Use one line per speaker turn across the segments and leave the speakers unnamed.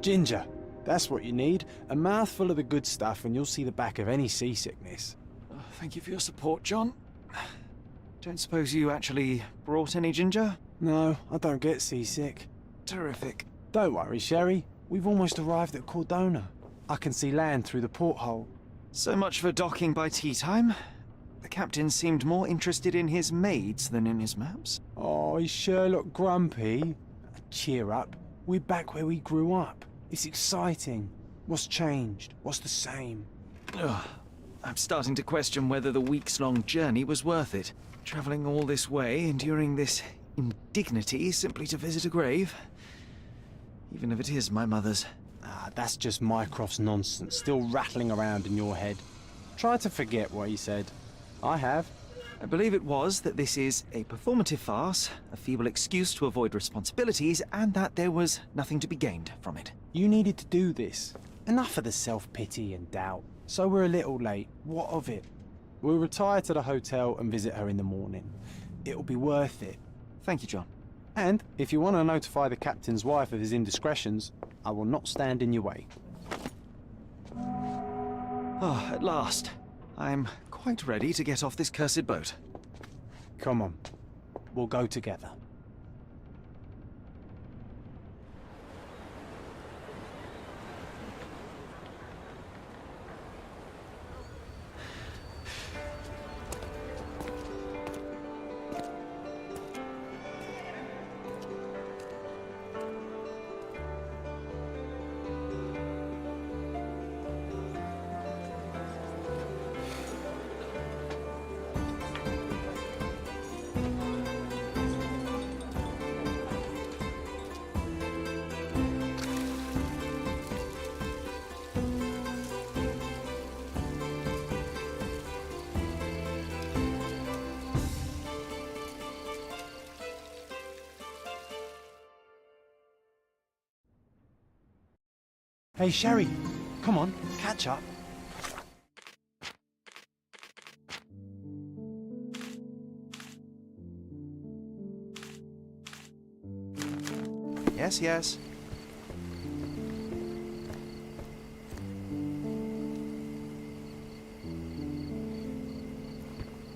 Ginger. That's what you need. A mouthful of the good stuff and you'll see the back of any seasickness.
Oh, thank you for your support, John. Don't suppose you actually brought any ginger?
No, I don't get seasick.
Terrific.
Don't worry, Sherry. We've almost arrived at Cordona. I can see land through the porthole.
So much for docking by tea time. The captain seemed more interested in his maids than in his maps.
Oh, is Sherlock grumpy? Cheer up. We're back where we grew up. It's exciting. What's changed? What's the same?
Ugh. I'm starting to question whether the weeks-long journey was worth it. Travelling all this way, enduring this indignity simply to visit a grave. Even if it is my mother's.
Ah, that's just Mycroft's nonsense, still rattling around in your head. Try to forget what he said. I have.
I believe it was that this is a performative farce, a feeble excuse to avoid responsibilities, and that there was nothing to be gained from it.
You needed to do this. Enough of the self-pity and doubt. So we're a little late. What of it? We'll retire to the hotel and visit her in the morning. It'll be worth it.
Thank you, John.
And if you want to notify the captain's wife of his indiscretions, I will not stand in your way.
Oh, at last. I'm quite ready to get off this cursed boat.
Come on. We'll go together. Hey, Sherry, come on, catch up.
Yes, yes.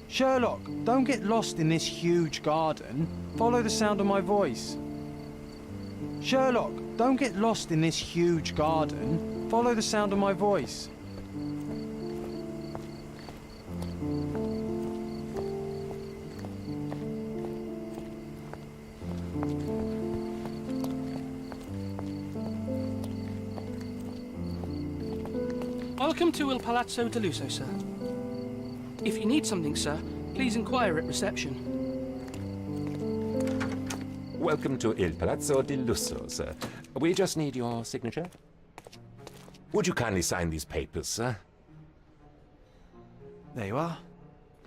Sherlock, don't get lost in this huge garden. Follow the sound of my voice. Sherlock, don't get lost in this huge garden. Follow the sound of my voice.
Welcome to Il Palazzo de Lusso, sir. If you need something, sir, please inquire at reception.
Welcome to Il Palazzo di Lusso, sir. We just need your signature. Would you kindly sign these papers, sir?
There you are.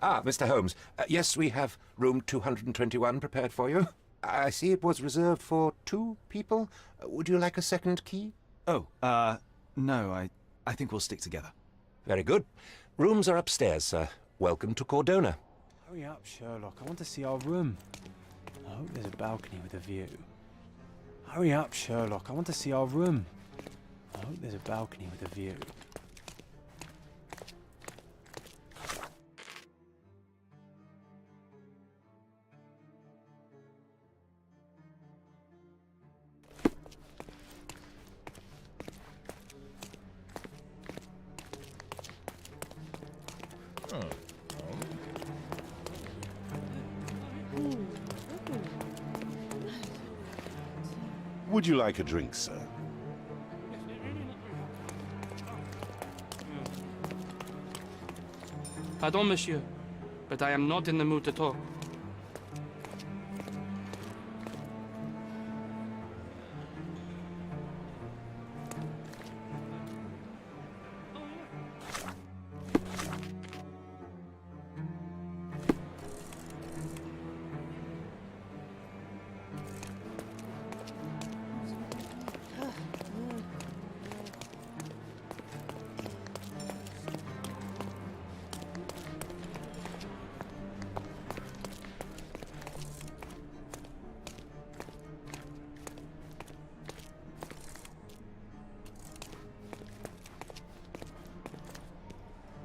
Ah, Mr. Holmes. Yes, we have room 221 prepared for you. I see it was reserved for 2 people. Would you like a second key?
Oh, no, I think we'll stick together.
Very good. Rooms are upstairs, sir. Welcome to Cordona.
Hurry up, Sherlock. I want to see our room. I hope there's a balcony with a view. Hurry up, Sherlock. I want to see our room. I hope there's a balcony with a view.
Would you like a drink, sir?
Pardon, monsieur, but I am not in the mood to talk.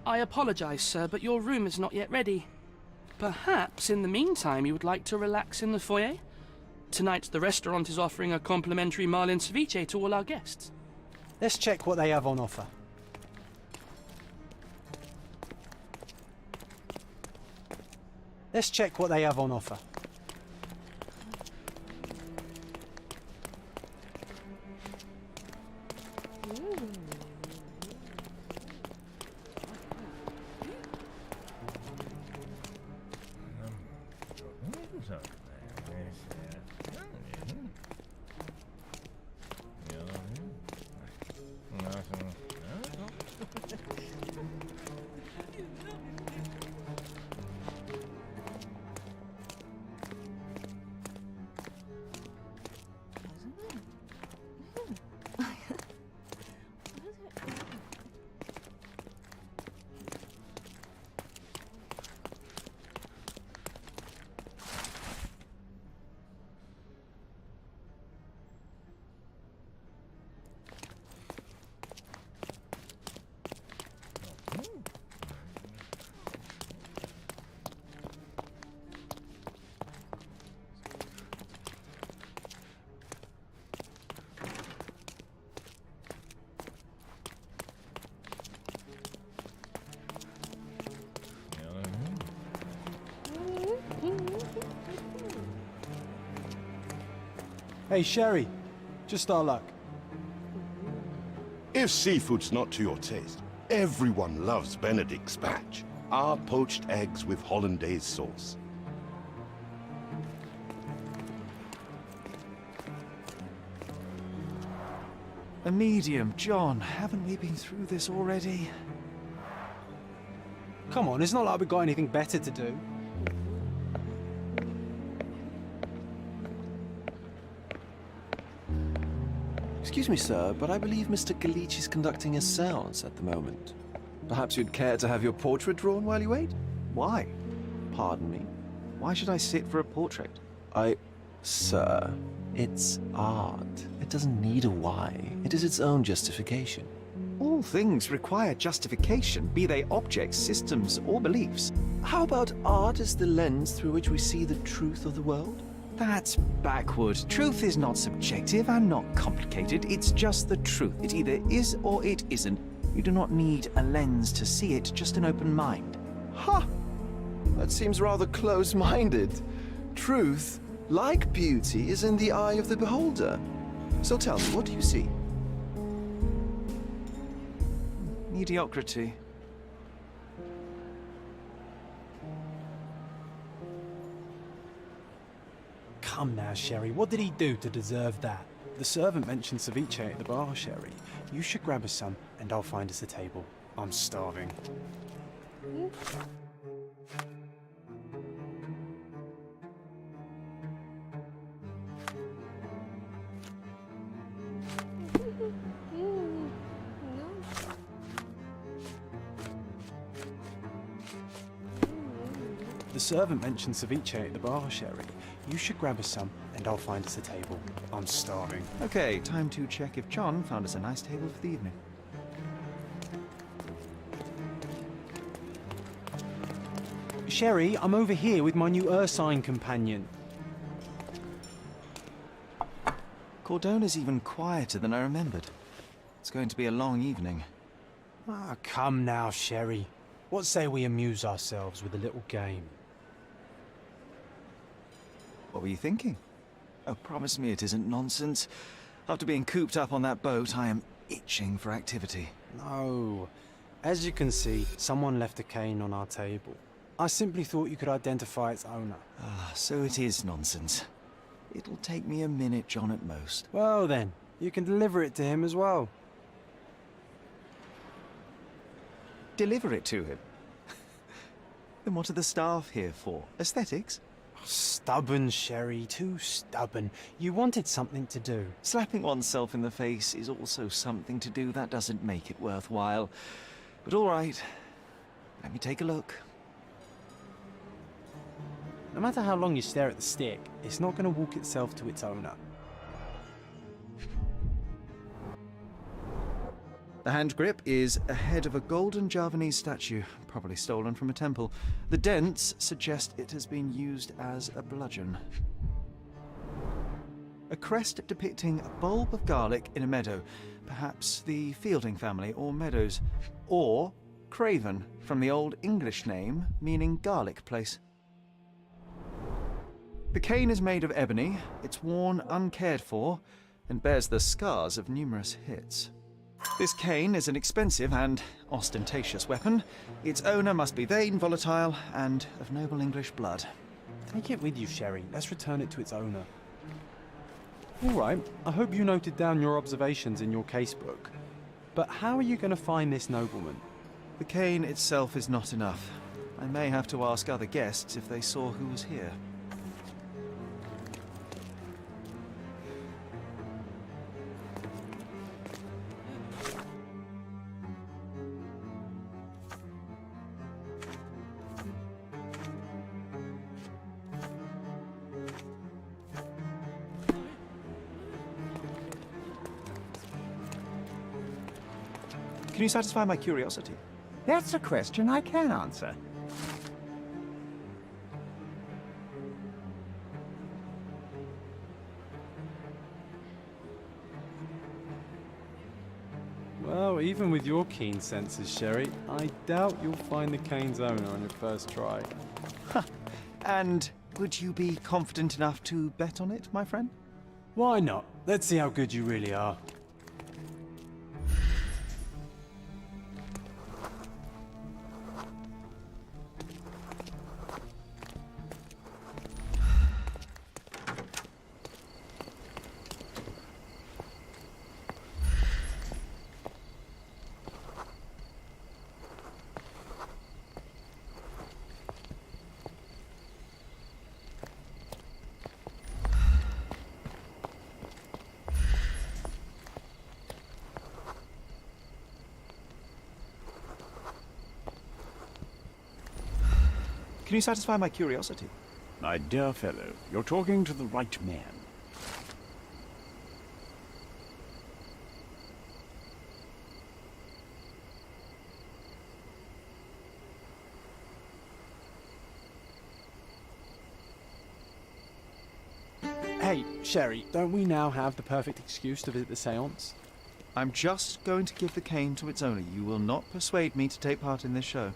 I apologize, sir, but your room is not yet ready. Perhaps, in the meantime, you would like to relax in the foyer? Tonight, the restaurant is offering a complimentary marlin ceviche to all our guests.
Let's check what they have on offer. Let's check what they have on offer. Hey, Sherry. Just our luck.
If seafood's not to your taste, everyone loves Benedict's batch. Our poached eggs with hollandaise sauce.
A medium, John. Haven't we been through this already?
Come on, it's not like we've got anything better to do.
Excuse me, sir, but I believe Mr. Galich is conducting a séance at the moment. Perhaps you'd care to have your portrait drawn while you wait?
Why?
Pardon me?
Why should I sit for a portrait?
Sir, it's art. It doesn't need a why. It is its own justification.
All things require justification, be they objects, systems, or beliefs.
How about art as the lens through which we see the truth of the world?
That's backward. Truth is not subjective and not complicated. It's just the truth. It either is or it isn't. You do not need a lens to see it, just an open mind.
Ha! That seems rather close-minded. Truth, like beauty, is in the eye of the beholder. So tell me, what do you see?
Mediocrity.
Come now, Sherry. What did he do to deserve that? The servant mentioned ceviche at the bar, Sherry. You should grab us some, and I'll find us a table. I'm starving. The servant mentioned ceviche at the bar, Sherry. You should grab us some, and I'll find us a table. I'm starving.
Okay, time to check if John found us a nice table for the evening.
Sherry, I'm over here with my new Ursine companion.
Cordona's even quieter than I remembered. It's going to be a long evening.
Ah, come now, Sherry. What say we amuse ourselves with a little game?
What were you thinking? Oh, promise me it isn't nonsense. After being cooped up on that boat, I am itching for activity.
No. As you can see, someone left a cane on our table. I simply thought you could identify its owner.
Ah, so it is nonsense. It'll take me a minute, John, at most.
Well then, you can deliver it to him as well.
Deliver it to him? Then what are the staff here for? Aesthetics?
Stubborn, Sherry, too stubborn. You wanted something to do.
Slapping oneself in the face is also something to do. That doesn't make it worthwhile. But all right, let me take a look.
No matter how long you stare at the stick, it's not going to walk itself to its owner.
The hand grip is a head of a golden Javanese statue, probably stolen from a temple. The dents suggest it has been used as a bludgeon. A crest depicting a bulb of garlic in a meadow, perhaps the Fielding family or Meadows, or Craven, from the Old English name meaning garlic place. The cane is made of ebony, it's worn uncared for, and bears the scars of numerous hits. This cane is an expensive and ostentatious weapon. Its owner must be vain, volatile, and of noble English blood.
Take it with you, Sherry. Let's return it to its owner. All right, I hope you noted down your observations in your casebook. But how are you going to find this nobleman?
The cane itself is not enough. I may have to ask other guests if they saw who was here. Can you satisfy my curiosity?
That's a question I can answer.
Well, even with your keen senses, Sherry, I doubt you'll find the cane's owner on your first try.
And would you be confident enough to bet on it, my friend?
Why not? Let's see how good you really are.
Can you satisfy my curiosity?
My dear fellow, you're talking to the right man.
Hey, Sherry, don't we now have the perfect excuse to visit the seance?
I'm just going to give the cane to its owner. You will not persuade me to take part in this show.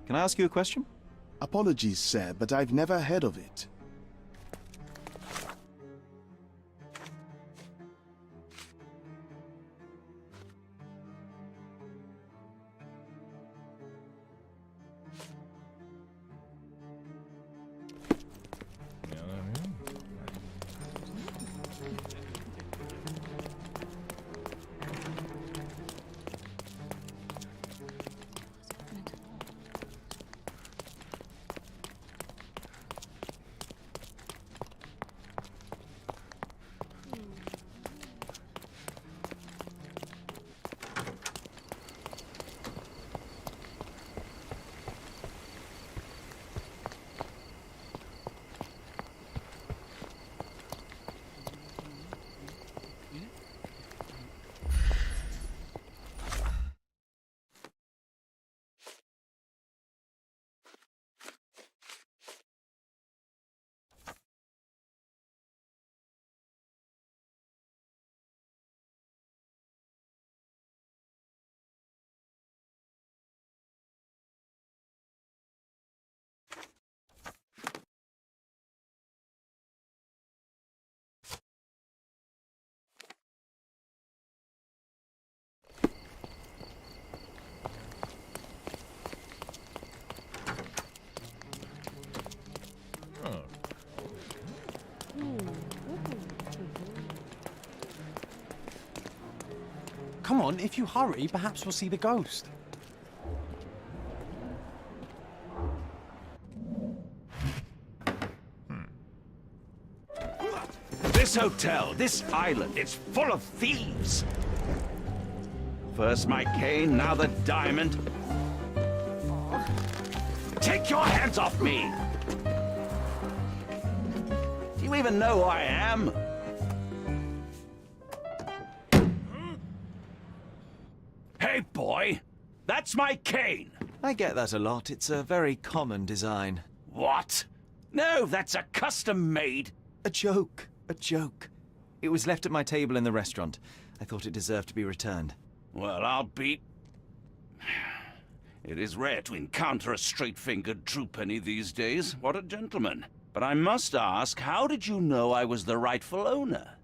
Can I ask you a question?
Apologies, sir, but I've never heard of it.
Come on, if you hurry, perhaps we'll see the ghost.
This hotel, this island, it's full of thieves. First my cane, now the diamond. Take your hands off me! Do you even know who I am? Hey, boy! That's my cane!
I get that a lot. It's a very common design.
What? No, that's a custom-made.
A joke. A joke. It was left at my table in the restaurant. I thought it deserved to be returned.
Well, I'll be... It is rare to encounter a straight-fingered true penny these days. What a gentleman. But I must ask, how did you know I was the rightful owner?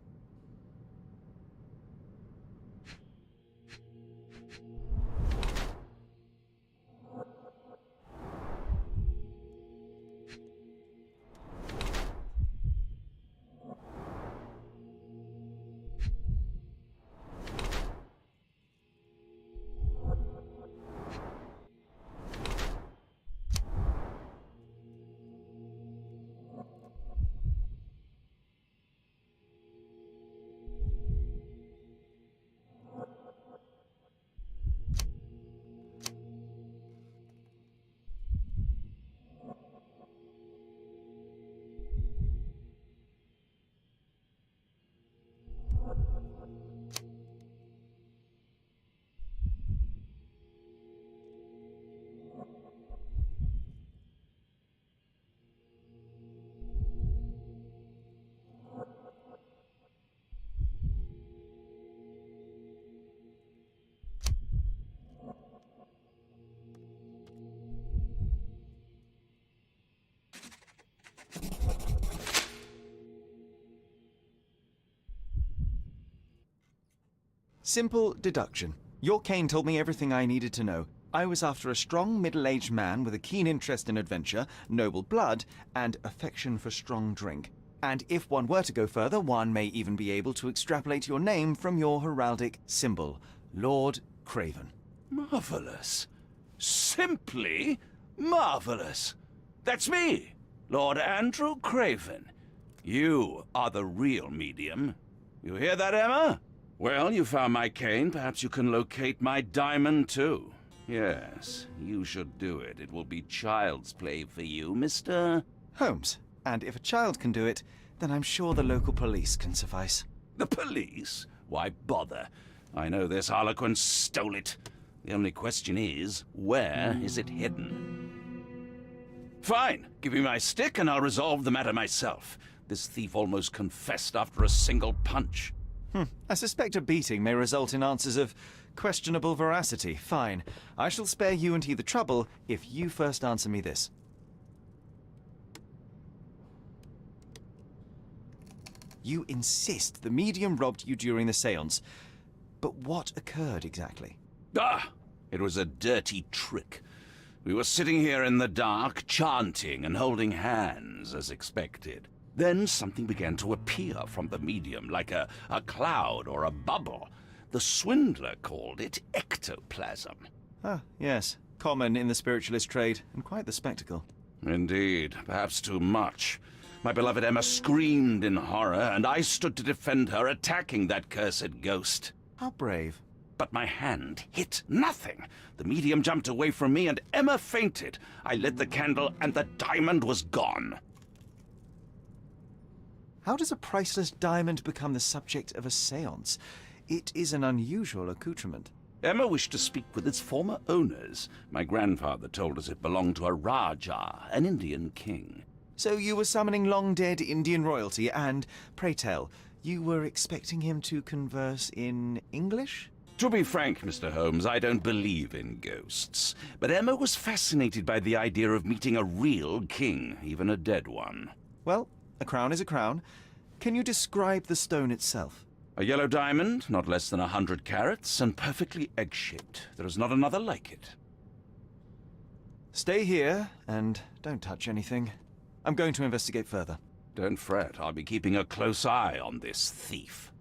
Simple deduction. Your cane told me everything I needed to know. I was after a strong, middle-aged man with a keen interest in adventure, noble blood, and affection for strong drink. And if one were to go further, one may even be able to extrapolate your name from your heraldic symbol, Lord Craven.
Marvelous. Simply marvelous. That's me, Lord Andrew Craven. You are the real medium. You hear that, Emma? Well, you found my cane. Perhaps you can locate my diamond, too. Yes, you should do it. It will be child's play for you, Mr.
Holmes. And if a child can do it, then I'm sure the local police can suffice.
The police? Why bother? I know this harlequin stole it. The only question is, where is it hidden? Fine. Give me my stick and I'll resolve the matter myself. This thief almost confessed after a single punch.
I suspect a beating may result in answers of questionable veracity. Fine. I shall spare you and he the trouble if you first answer me this. You insist the medium robbed you during the séance. But what occurred exactly?
Ah! It was a dirty trick. We were sitting here in the dark, chanting and holding hands, as expected. Then something began to appear from the medium, like a cloud or a bubble. The swindler called it ectoplasm.
Ah, yes. Common in the spiritualist trade, and quite the spectacle.
Indeed, perhaps too much. My beloved Emma screamed in horror, and I stood to defend her, attacking that cursed ghost.
How brave.
But my hand hit nothing. The medium jumped away from me, and Emma fainted. I lit the candle, and the diamond was gone.
How does a priceless diamond become the subject of a séance? It is an unusual accoutrement.
Emma wished to speak with its former owners. My grandfather told us it belonged to a Rajah, an Indian king.
So you were summoning long-dead Indian royalty, and, pray tell, you were expecting him to converse in English?
To be frank, Mr. Holmes, I don't believe in ghosts. But Emma was fascinated by the idea of meeting a real king, even a dead one.
Well, a crown is a crown. Can you describe the stone itself?
A yellow diamond, not less than 100 carats, and perfectly egg-shaped. There is not another like it.
Stay here, and don't touch anything. I'm going to investigate further.
Don't fret, I'll be keeping a close eye on this thief.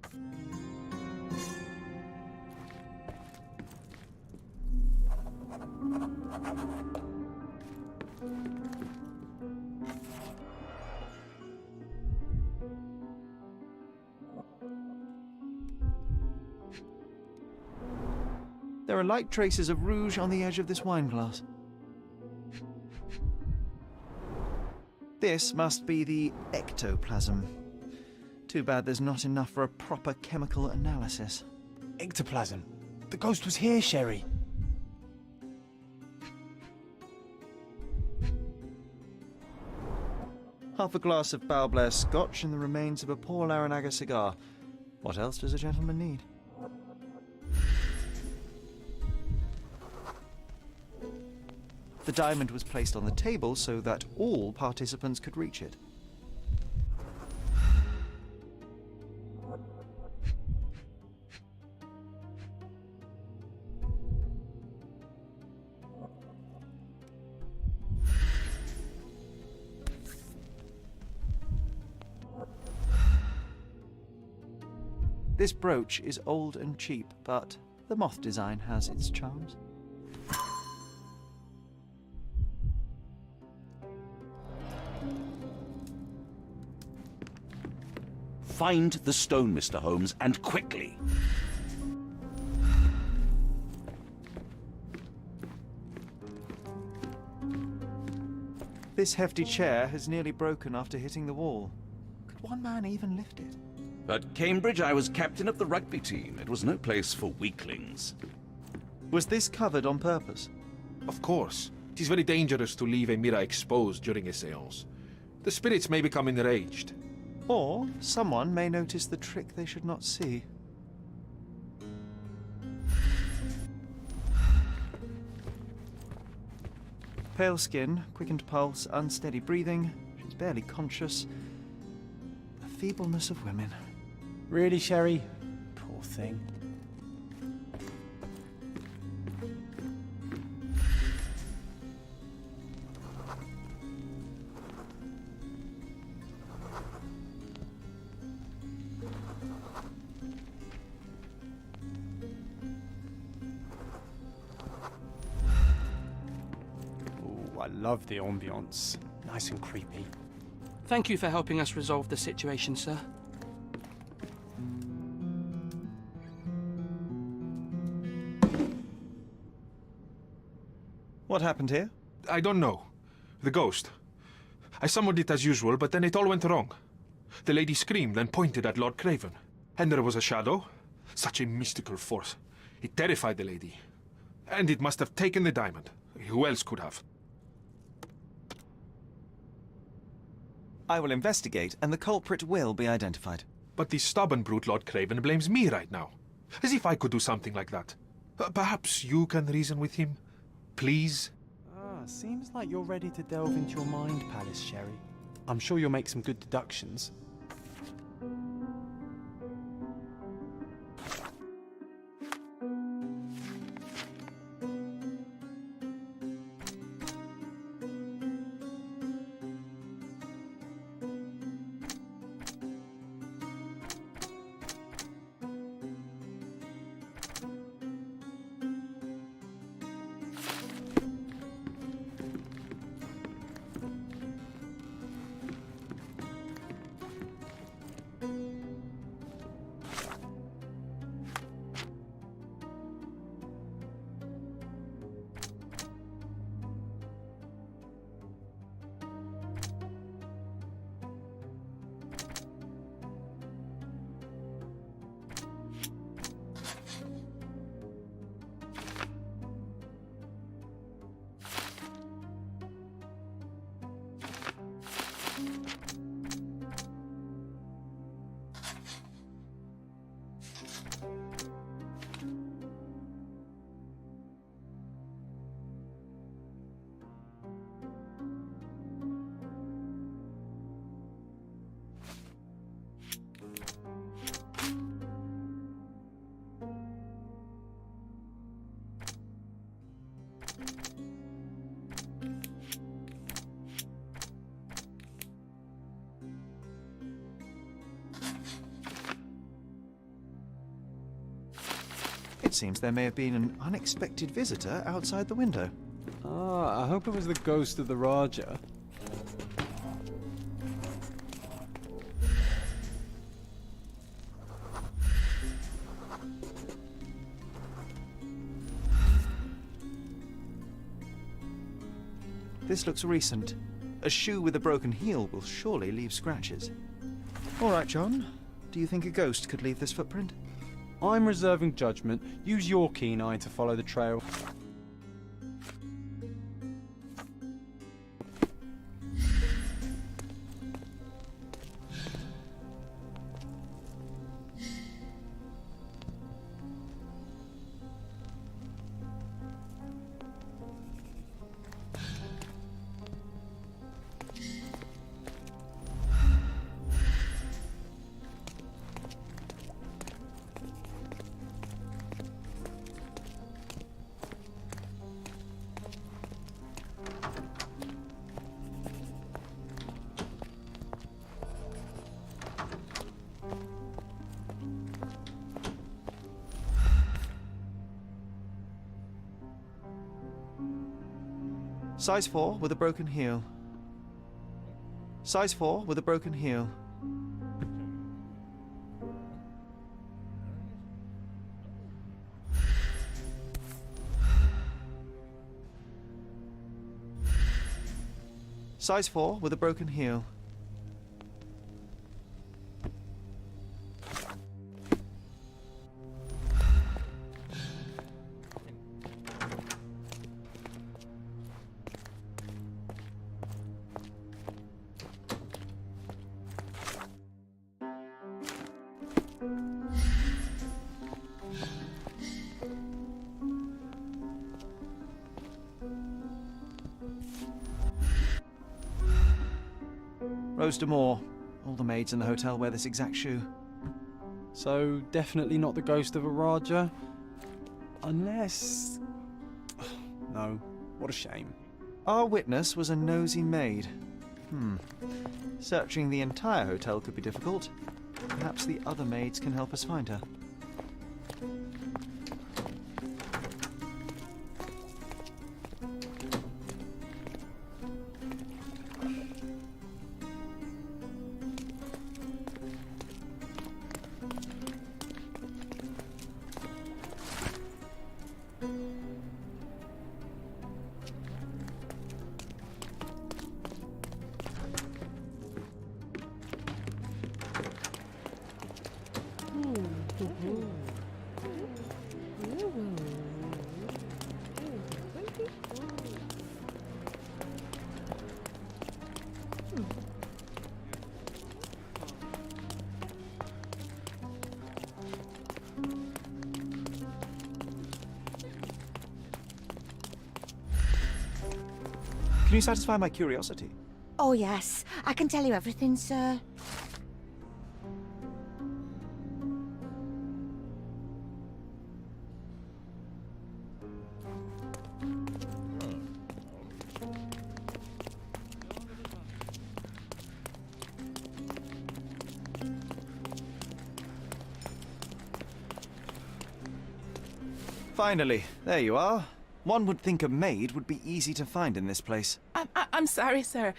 There are light traces of rouge on the edge of this wine glass. This must be the ectoplasm. Too bad there's not enough for a proper chemical analysis.
Ectoplasm. The ghost was here, Sherry.
Half a glass of Balblair scotch and the remains of a poor Laranaga cigar. What else does a gentleman need? The diamond was placed on the table so that all participants could reach it. This brooch is old and cheap, but the moth design has its charms.
Find the stone, Mr. Holmes, and quickly.
This hefty chair has nearly broken after hitting the wall. Could one man even lift it?
At Cambridge, I was captain of the rugby team. It was no place for weaklings.
Was this covered on purpose?
Of course. It is very dangerous to leave a mirror exposed during a séance. The spirits may become enraged.
Or someone may notice the trick they should not see. Pale skin, quickened pulse, unsteady breathing. She's barely conscious. The feebleness of women.
Really, Sherry? Poor thing. Oh, I love the ambience. Nice and creepy.
Thank you for helping us resolve the situation, sir.
What happened here?
I don't know. The ghost. I summoned it as usual, but then it all went wrong. The lady screamed and pointed at Lord Craven. And there was a shadow. Such a mystical force. It terrified the lady. And it must have taken the diamond. Who else could have?
I will investigate, and the culprit will be identified.
But the stubborn brute Lord Craven blames me right now. As if I could do something like that. Perhaps you can reason with him? Please?
Seems like you're ready to delve into your mind palace, Sherry. I'm sure you'll make some good deductions.
It seems there may have been an unexpected visitor outside the window.
Ah, I hope it was the ghost of the Raja.
This looks recent. A shoe with a broken heel will surely leave scratches. All right, John. Do you think a ghost could leave this footprint?
I'm reserving judgment. Use your keen eye to follow the trail.
Size 4 with a broken heel. Size 4 with a broken heel. Size 4 with a broken heel. Rose D'Amour. All the maids in the hotel wear this exact shoe.
So, definitely not the ghost of a Raja? Unless... No, what a shame.
Our witness was a nosy maid. Searching the entire hotel could be difficult. Perhaps the other maids can help us find her. Can you satisfy my curiosity?
Oh, yes. I can tell you everything, sir.
Finally, there you are. One would think a maid would be easy to find in this place.
I'm sorry, sir.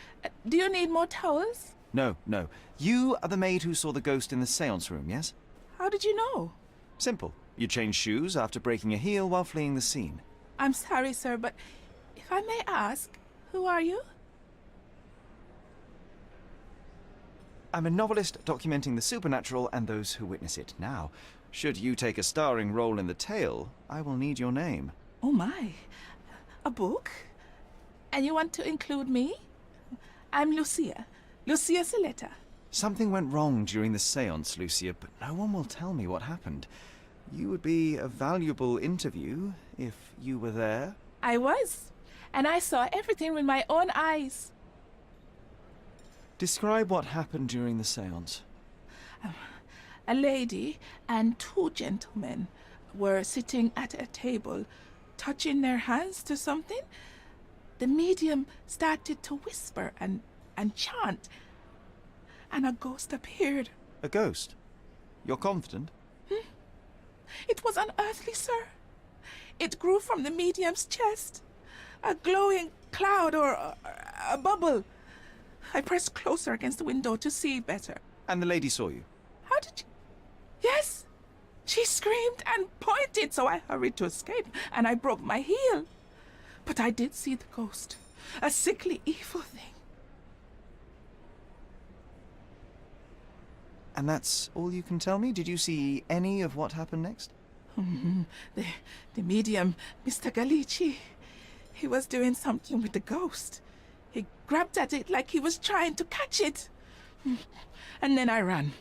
Do you need more towels?
No, no. You are the maid who saw the ghost in the seance room, yes?
How did you know?
Simple. You changed shoes after breaking a heel while fleeing the scene.
I'm sorry, sir, but if I may ask, who are you?
I'm a novelist documenting the supernatural and those who witness it now. Should you take a starring role in the tale, I will need your name.
Oh my. A book? And you want to include me? I'm Lucia. Lucia Saletta.
Something went wrong during the seance, Lucia, but no one will tell me what happened. You would be a valuable interview if you were there.
I was. And I saw everything with my own eyes.
Describe what happened during the seance.
A lady and two gentlemen were sitting at a table, touching their hands to something. The medium started to whisper and chant, and a ghost appeared.
A ghost? You're confident?
It was unearthly, sir. It grew from the medium's chest. a glowing cloud or a bubble. I pressed closer against the window to see better.
And the lady saw you?
How did you... Yes! She screamed and pointed, so I hurried to escape, and I broke my heel. But I did see the ghost, a sickly, evil thing.
And that's all you can tell me? Did you see any of what happened next?
The medium, Mr. Galici, he was doing something with the ghost. He grabbed at it like he was trying to catch it. And then I ran.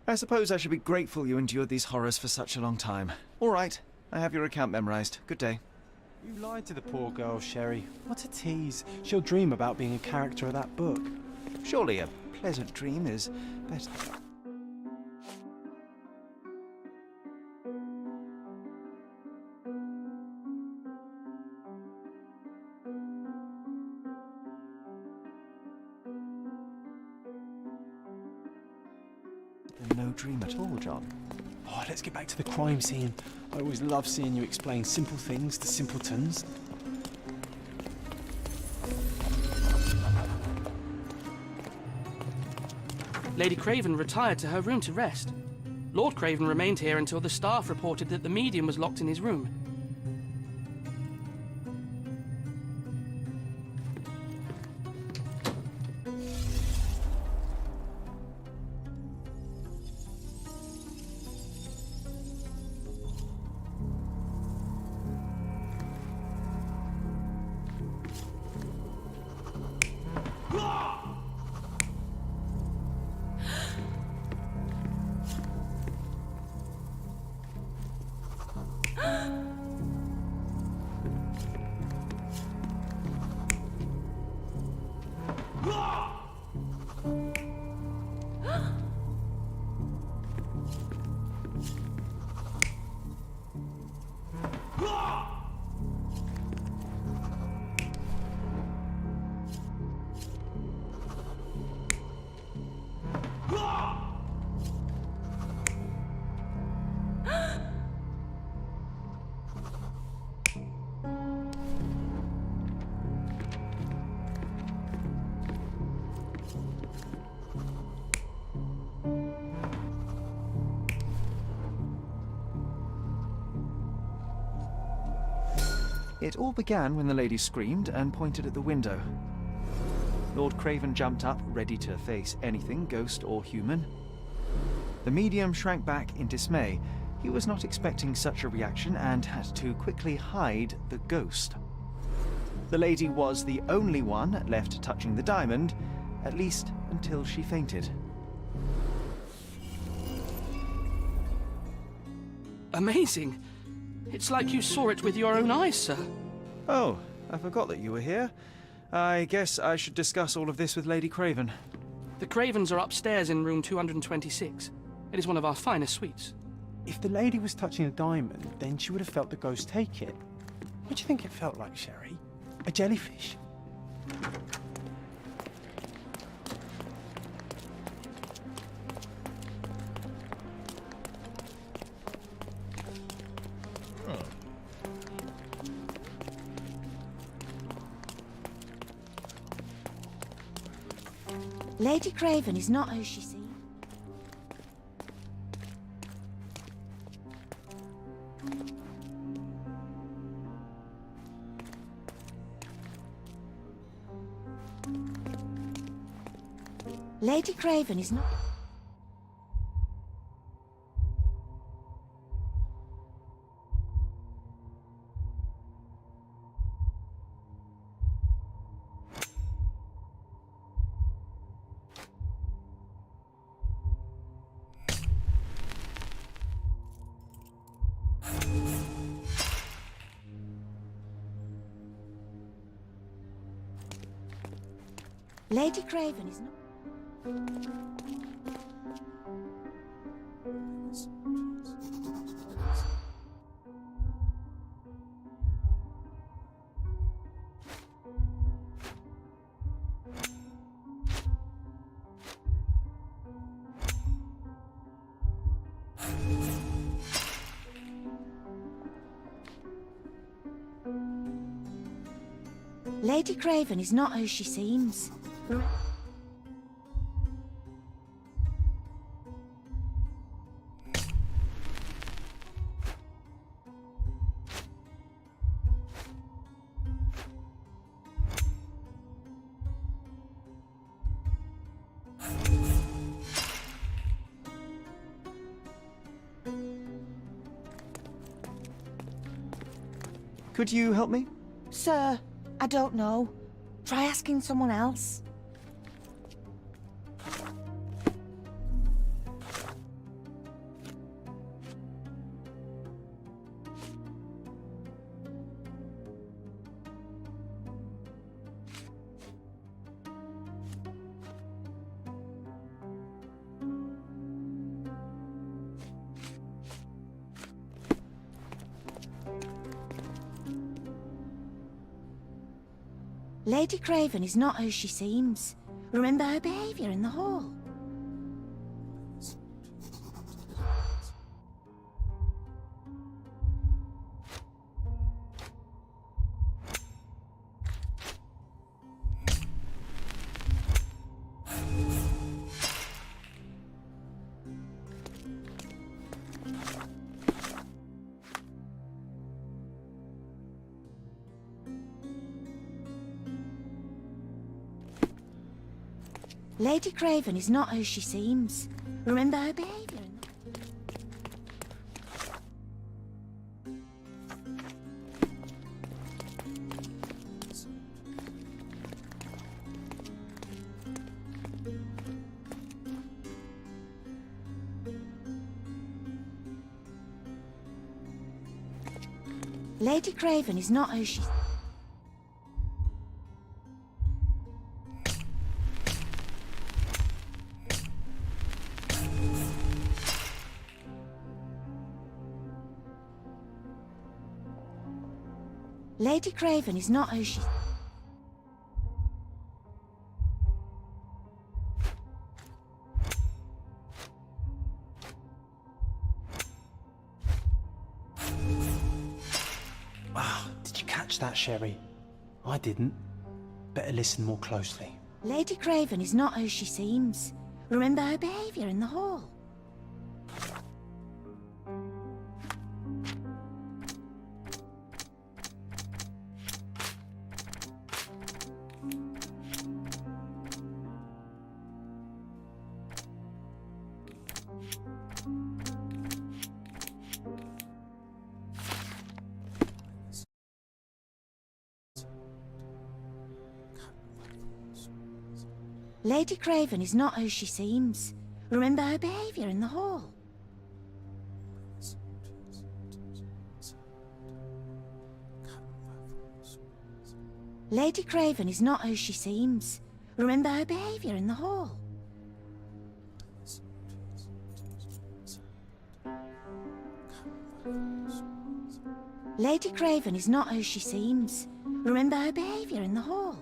I suppose I should be grateful you endured these horrors for such a long time. All right, I have your account memorized. Good day.
You lied to the poor girl, Sherry. What a tease. She'll dream about being a character of that book.
Surely a pleasant dream is better. No dream at all, John.
Oh, let's get back to the crime scene. I always love seeing you explain simple things to simpletons.
Lady Craven retired to her room to rest. Lord Craven remained here until the staff reported that the medium was locked in his room.
It all began when the lady screamed and pointed at the window. Lord Craven jumped up, ready to face anything, ghost or human. The medium shrank back in dismay. He was not expecting such a reaction and had to quickly hide the ghost. The lady was the only one left touching the diamond, at least until she fainted.
Amazing! It's like you saw it with your own eyes, sir.
Oh, I forgot that you were here. I guess I should discuss all of this with Lady Craven.
The Cravens are upstairs in room 226. It is one of our finest suites.
If the lady was touching a diamond, then she would have felt the ghost take it. What do you think it felt like, Sherry? A jellyfish?
Lady Craven is not who she seems. Lady Craven is not... Lady Craven is not... Lady Craven is not who she seems.
Could you help me?
Sir, I don't know. Try asking someone else. Lady Craven is not who she seems. Remember her behaviour in the hall. Lady Craven is not who she seems. Remember her behaviour in the... Lady Craven is not who she... Lady Craven is not who she...
Did you catch that, Sherry? I didn't. Better listen more closely.
Lady Craven is not who she seems. Remember her behaviour in the hall. Lady Craven is not who she seems. Remember her behaviour in the hall. Lady Craven is not who she seems. Remember her behaviour in the hall. Lady Craven is not who she seems. Remember her behaviour in the hall.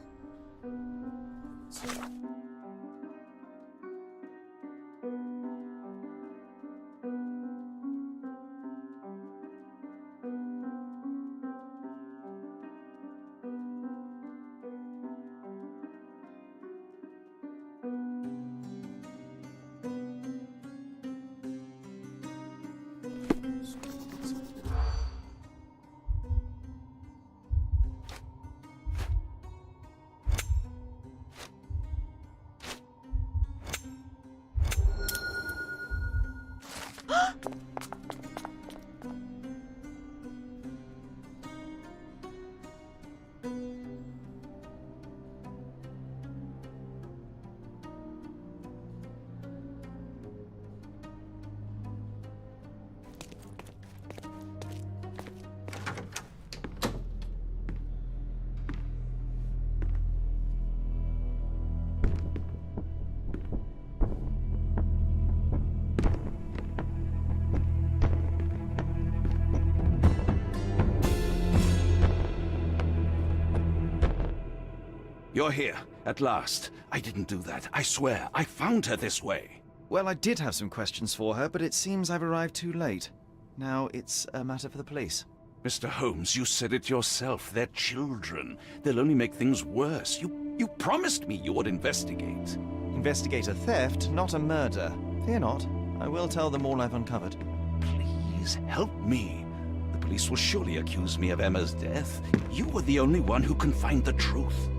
You're here, at last. I didn't do that. I swear, I found her this way.
Well, I did have some questions for her, but it seems I've arrived too late. Now it's a matter for the police.
Mr. Holmes, you said it yourself. They're children. They'll only make things worse. You promised me you would investigate.
Investigate a theft, not a murder. Fear not. I will tell them all I've uncovered.
Please help me. The police will surely accuse me of Emma's death. You were the only one who can find the truth.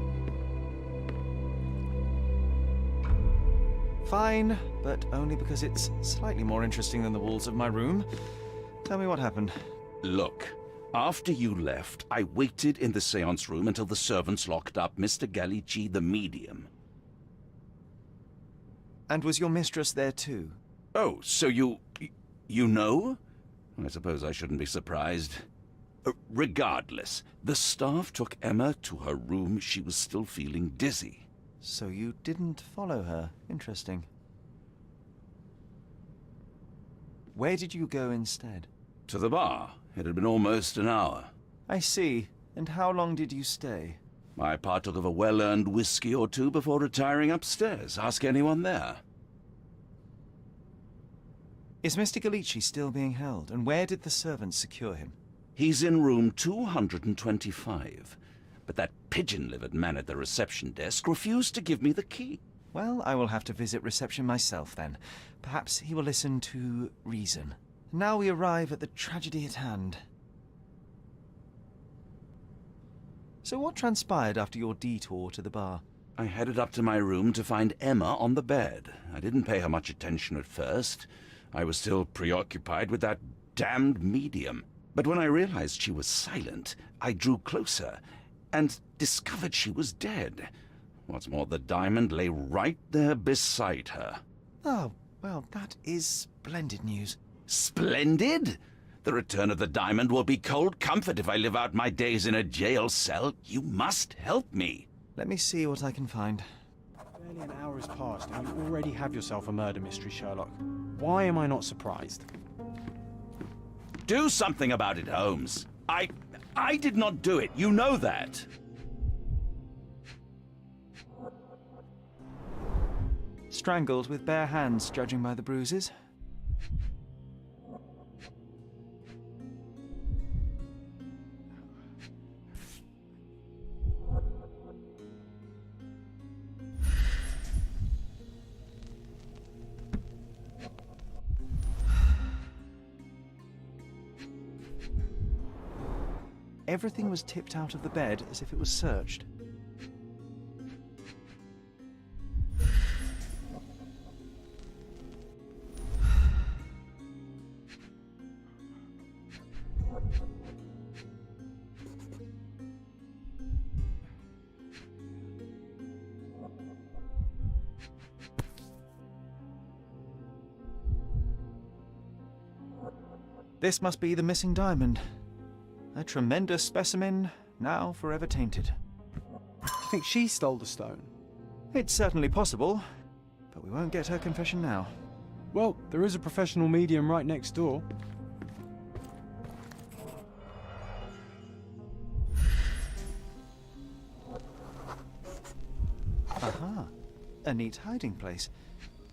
Fine, but only because it's slightly more interesting than the walls of my room. Tell me what happened.
Look, after you left, I waited in the seance room until the servants locked up Mr. Gallici, the medium.
And was your mistress there too?
Oh, so you know? I suppose I shouldn't be surprised. Regardless, the staff took Emma to her room. She was still feeling dizzy.
So you didn't follow her. Interesting. Where did you go instead?
To the bar. It had been almost an hour.
I see. And how long did you stay?
I partook of a well-earned whiskey or two before retiring upstairs. Ask anyone there.
Is Mr. Gallici still being held? And where did the servants secure him?
He's in room 225. But that pigeon-livered man at the reception desk refused to give me the key.
Well, I will have to visit reception myself then. Perhaps he will listen to reason. Now we arrive at the tragedy at hand. So what transpired after your detour to the bar?
I headed up to my room to find Emma on the bed. I didn't pay her much attention at first. I was still preoccupied with that damned medium. But when I realized she was silent, I drew closer and discovered she was dead. What's more, the diamond lay right there beside her.
Oh, well, that is splendid news.
Splendid? The return of the diamond will be cold comfort if I live out my days in a jail cell. You must help me.
Let me see what I can find.
Barely an hour has passed and you already have yourself a murder mystery, Sherlock. Why am I not surprised?
Do something about it, Holmes. I did not do it. You know that.
Strangled with bare hands, judging by the bruises. Everything was tipped out of the bed as if it was searched. This must be the missing diamond. A tremendous specimen, now forever tainted.
Do you think she stole the stone?
It's certainly possible, but we won't get her confession now.
Well, there is a professional medium right next door.
Aha, a neat hiding place.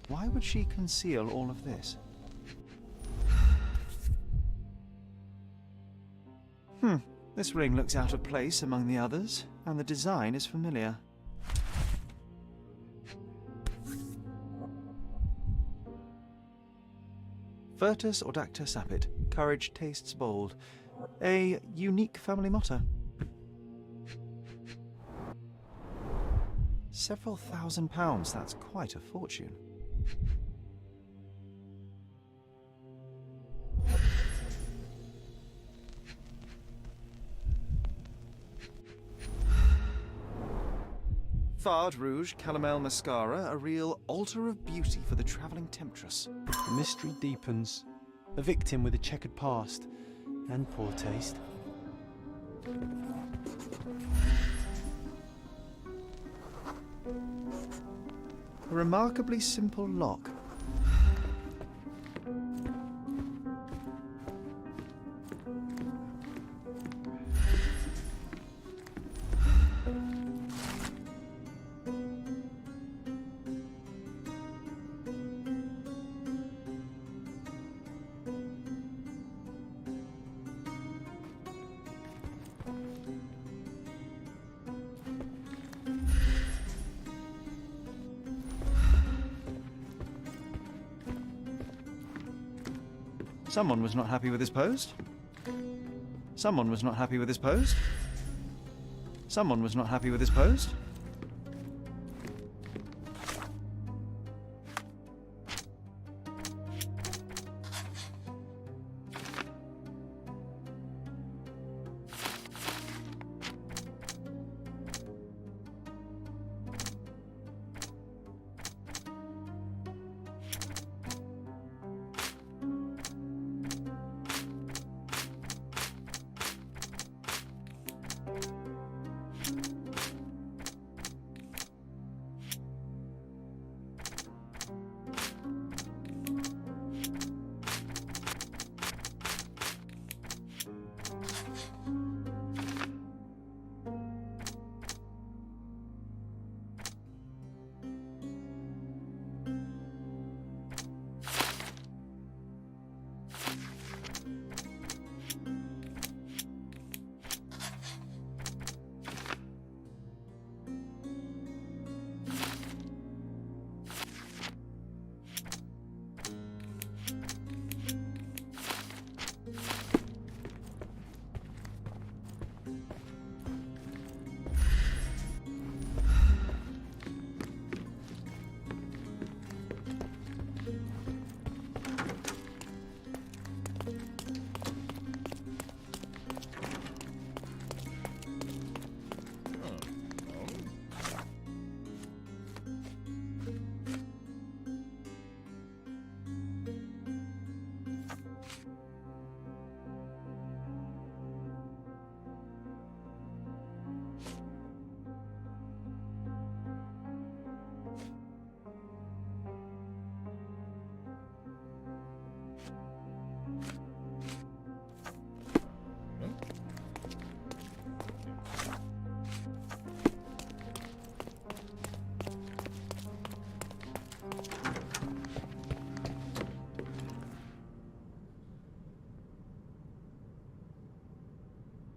Why would she conceal all of this? This ring looks out of place among the others, and the design is familiar. Virtus Audacta Sapit, courage tastes bold. A unique family motto. Several £1,000s, that's quite a fortune. Fard Rouge Calomel Mascara, a real altar of beauty for the travelling temptress.
The mystery deepens. A victim with a checkered past and poor taste.
A remarkably simple lock. Someone was not happy with his post. Someone was not happy with his post. Someone was not happy with his post.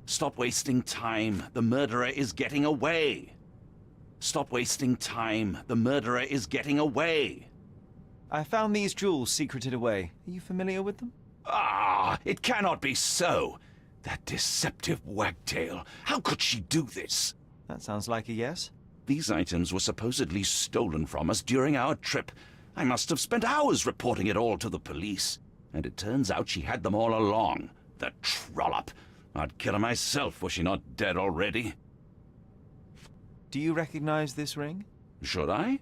Stop wasting time. The murderer is getting away. Stop wasting time. The murderer is getting away.
I found these jewels secreted away. Are you familiar with them?
Ah, it cannot be so. That deceptive wagtail. How could she do this?
That sounds like a yes.
These items were supposedly stolen from us during our trip. I must have spent hours reporting it all to the police. And it turns out she had them all along. The trollop. I'd kill her myself, were she not dead already.
Do you recognize this ring?
Should I?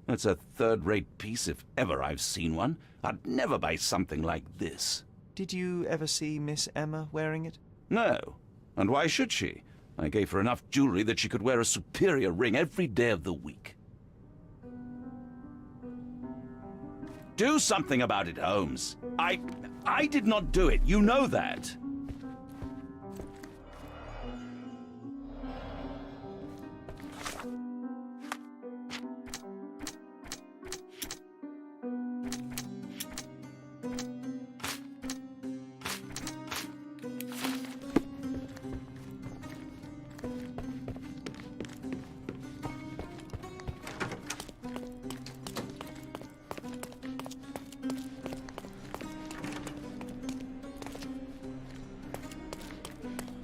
It's a third-rate piece if ever I've seen one. I'd never buy something like this.
Did you ever see Miss Emma wearing it?
No. And why should she? I gave her enough jewelry that she could wear a superior ring every day of the week. Do something about it, Holmes. I did not do it. You know that.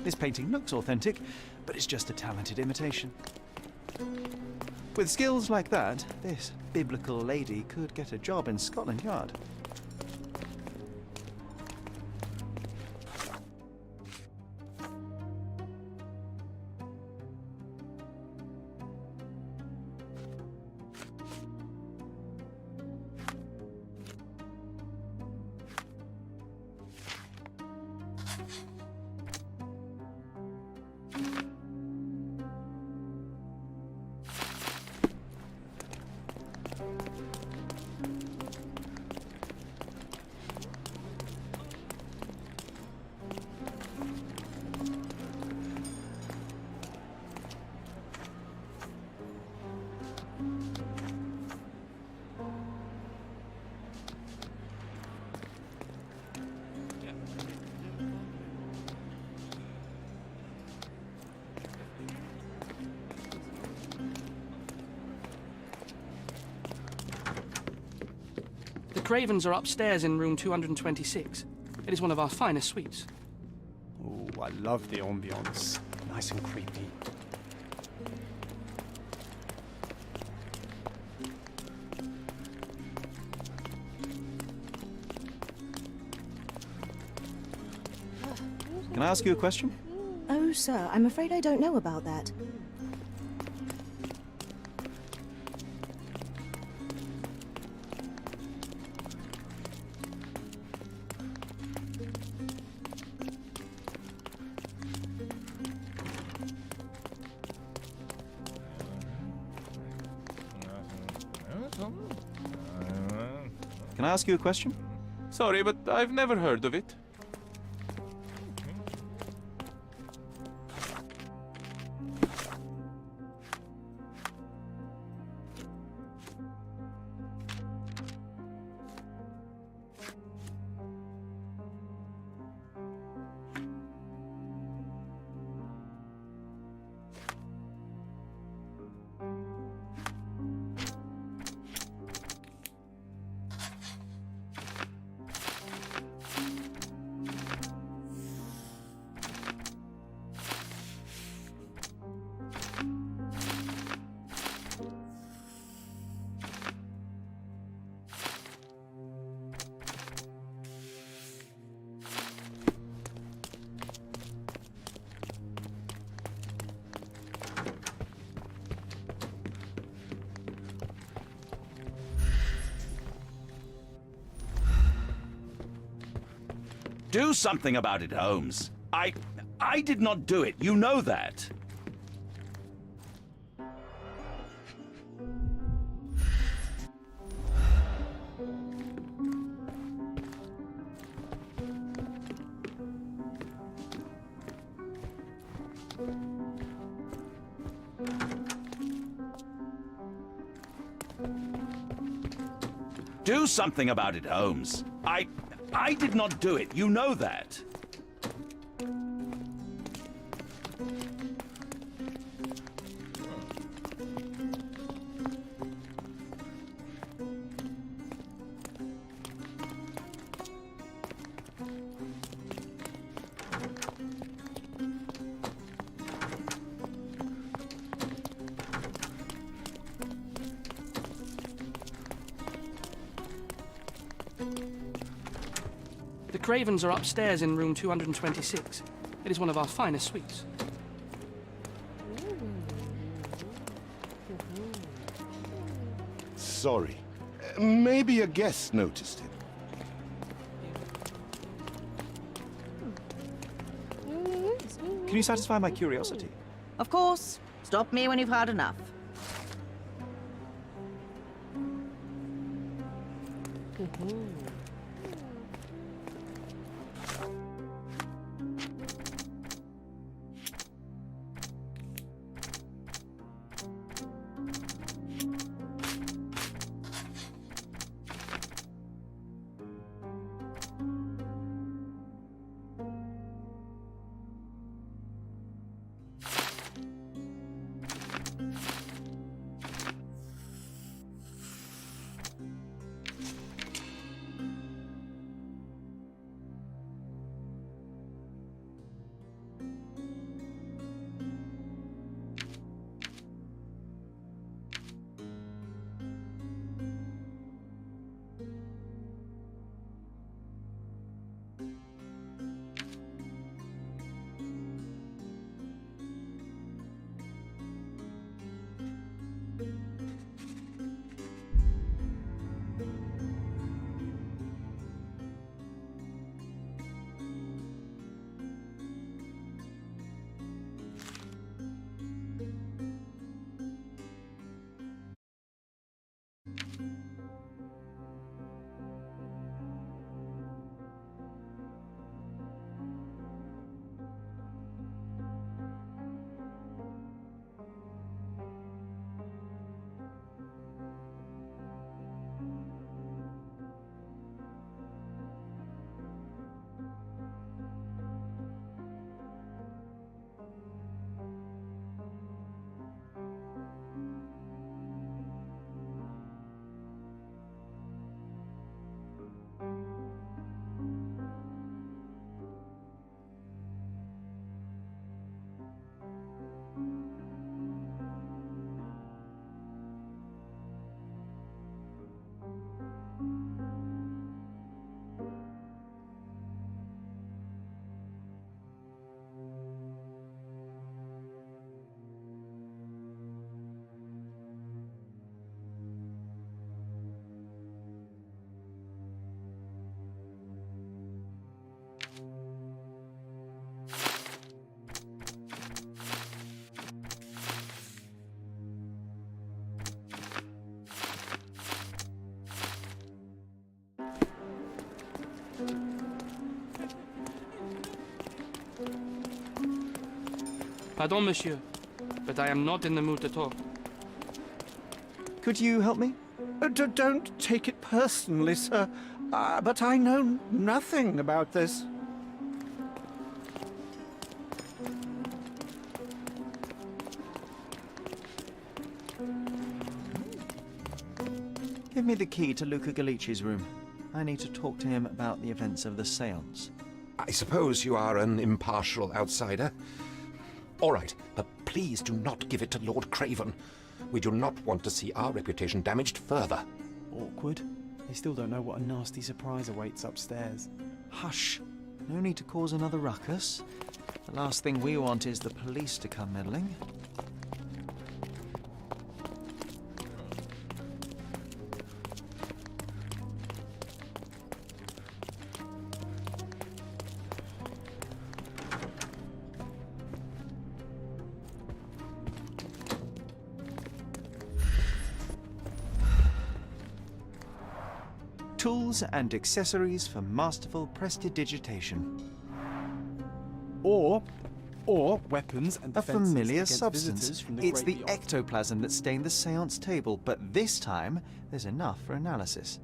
This painting looks authentic, but it's just a talented imitation. With skills like that, this biblical lady could get a job in Scotland Yard.
Cravens are upstairs in room 226. It is one of our finest suites.
Oh, I love the ambience. Nice and creepy.
Can I ask you a question?
Oh, sir, I'm afraid I don't know about that.
Can I ask you a question?
Sorry, but I've never heard of it. Do something about it, Holmes. I did not do it. You know that. Do something about it, Holmes. I did not do it. You know that.
The Cravens are upstairs in room 226. It is one of our finest suites.
Sorry. Maybe a guest noticed it.
Can you satisfy my curiosity?
Of course. Stop me when you've had enough.
Pardon, monsieur, but I am not in the mood to talk.
Could you help me?
Don't take it personally, sir. But I know nothing about this.
Give me the key to Luca Galici's room. I need to talk to him about the events of the séance.
I suppose you are an impartial outsider. All right, but please do not give it to Lord Craven. We do not want to see our reputation damaged further.
Awkward. They still don't know what a nasty surprise awaits upstairs.
Hush. No need to cause another ruckus. The last thing we want is the police to come meddling. Tools and accessories for masterful prestidigitation.
Or weapons and
A
defenses
familiar
against
substance.
visitors from the
It's the
graveyard.
ectoplasm that stained the seance table, but this time there's enough for analysis.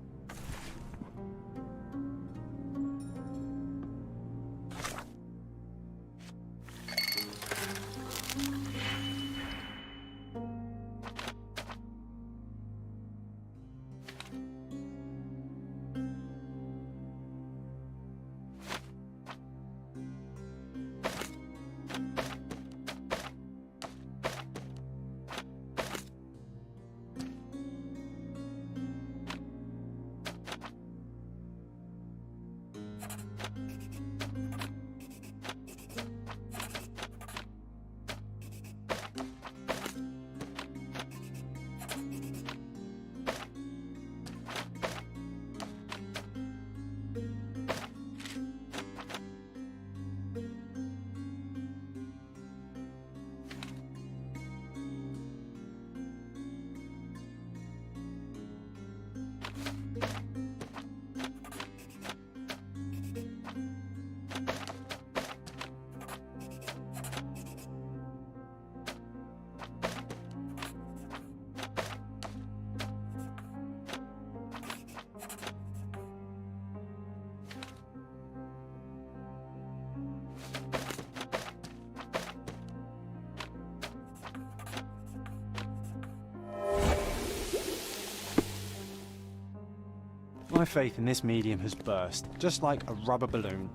My faith in this medium has burst, just like a rubber balloon.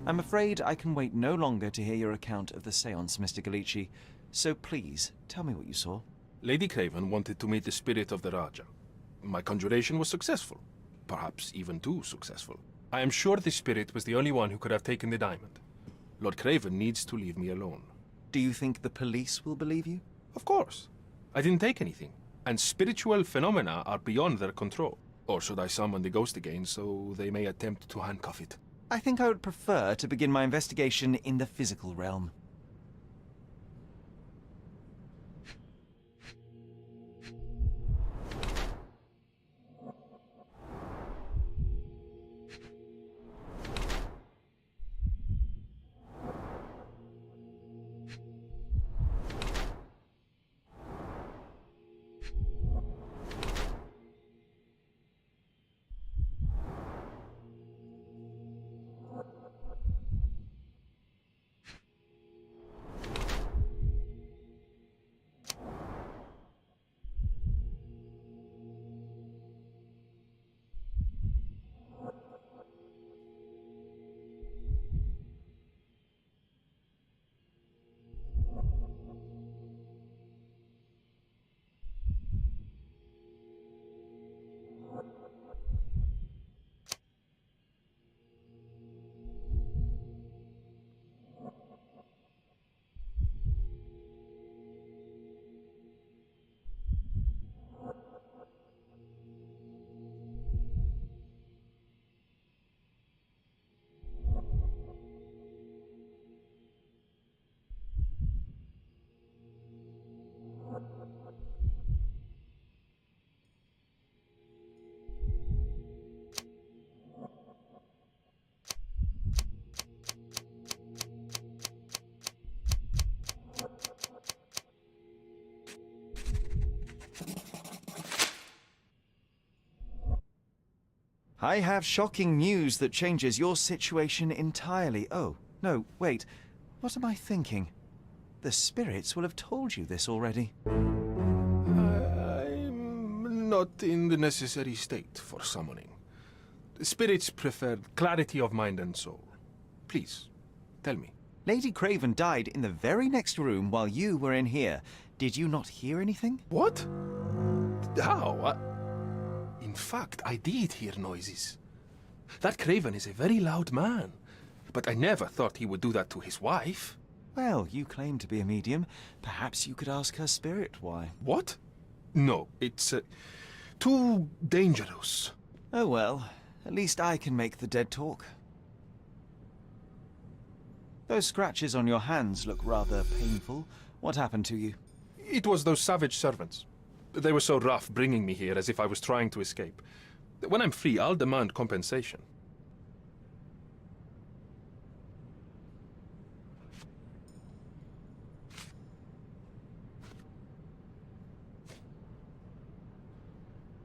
I'm afraid I can wait no longer to hear your account of the séance, Mr. Galici. So please, tell me what you saw.
Lady Craven wanted to meet the spirit of the Raja. My conjuration was successful. Perhaps even too successful. I am sure the spirit was the only one who could have taken the diamond. Lord Craven needs to leave me alone.
Do you think the police will believe you?
Of course. I didn't take anything. And spiritual phenomena are beyond their control. Or should I summon the ghost again so they may attempt to handcuff it?
I think I would prefer to begin my investigation in the physical realm. I have shocking news that changes your situation entirely. Oh, no, wait. What am I thinking? The spirits will have told you this already.
I'm not in the necessary state for summoning. The spirits prefer clarity of mind and soul. Please, tell me.
Lady Craven died in the very next room while you were in here. Did you not hear anything?
What? How? In fact, I did hear noises. That Craven is a very loud man, but I never thought he would do that to his wife.
Well, you claim to be a medium. Perhaps you could ask her spirit why.
What? No, it's too dangerous.
Oh well, at least I can make the dead talk. Those scratches on your hands look rather painful. What happened to you?
It was those savage servants. They were so rough bringing me here as if I was trying to escape. When I'm free, I'll demand compensation.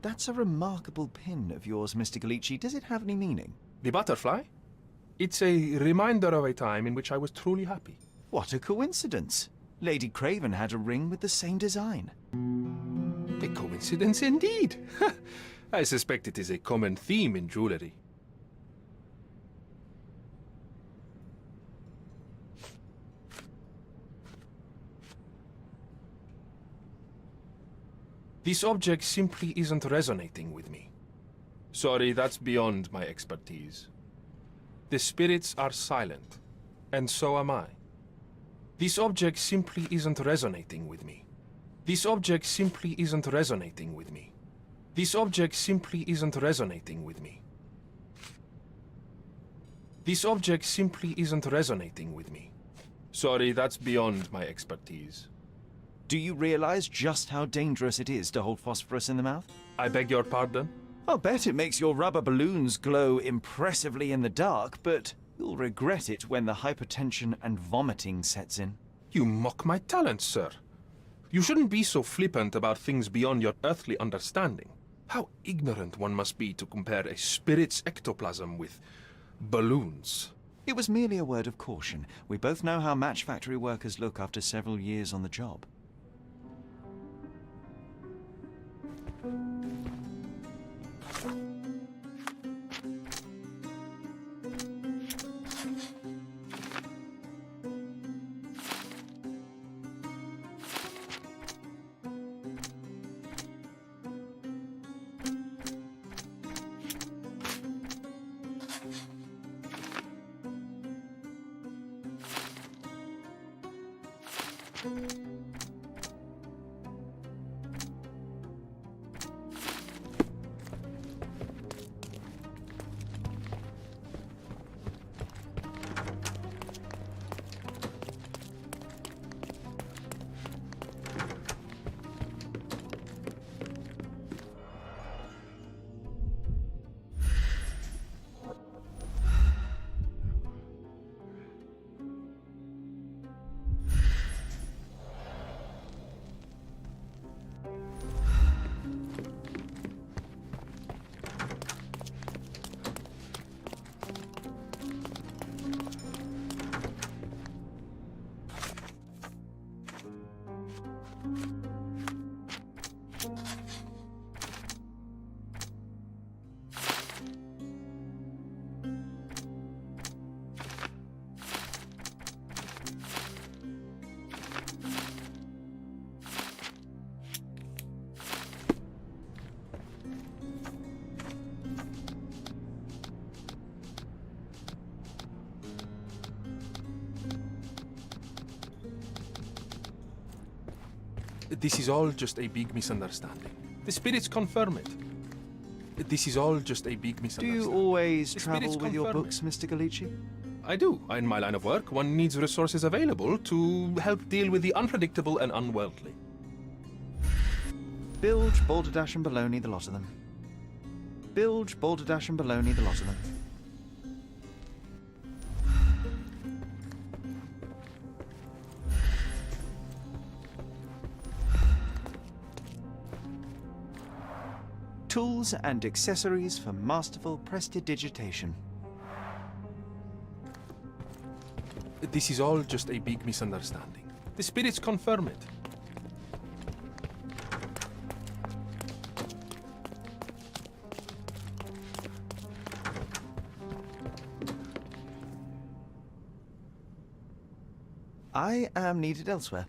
That's a remarkable pin of yours, Mr. Galici. Does it have any meaning?
The butterfly? It's a reminder of a time in which I was truly happy.
What a coincidence. Lady Craven had a ring with the same design.
A coincidence indeed. I suspect it is a common theme in jewelry. This object simply isn't resonating with me. Sorry, that's beyond my expertise. The spirits are silent, and so am I. This object simply isn't resonating with me. This object simply isn't resonating with me. This object simply isn't resonating with me. This object simply isn't resonating with me. Sorry, that's beyond my expertise.
Do you realize just how dangerous it is to hold phosphorus in the mouth?
I beg your pardon?
I'll bet it makes your rubber balloons glow impressively in the dark, but you'll regret it when the hypertension and vomiting sets in.
You mock my talents, sir. You shouldn't be so flippant about things beyond your earthly understanding. How ignorant one must be to compare a spirit's ectoplasm with balloons.
It was merely a word of caution. We both know how match factory workers look after several years on the job.
This is all just a big misunderstanding. The spirits confirm it. This is all just a big
Do
misunderstanding.
you always
The
travel
spirits
with your
confirm
books, Mr. Galici?
I do. In my line of work, one needs resources available to help deal with the unpredictable and unworldly.
Bilge, balderdash and baloney, the lot of them. Bilge, balderdash and baloney, the lot of them. Tools and accessories for masterful prestidigitation.
This is all just a big misunderstanding. The spirits confirm it.
I am needed elsewhere.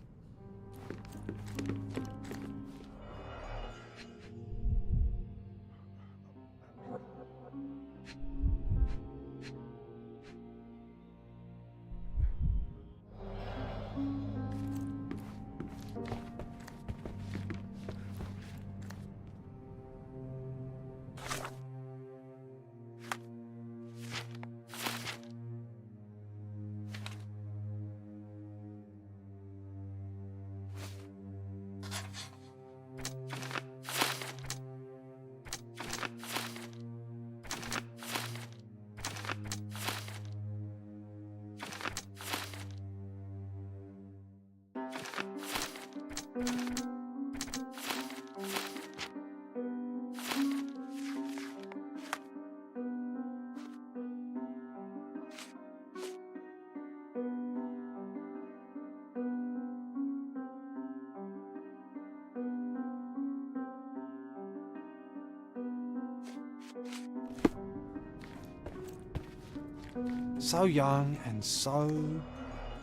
So young and so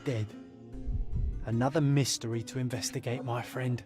dead. Another mystery to investigate, my friend.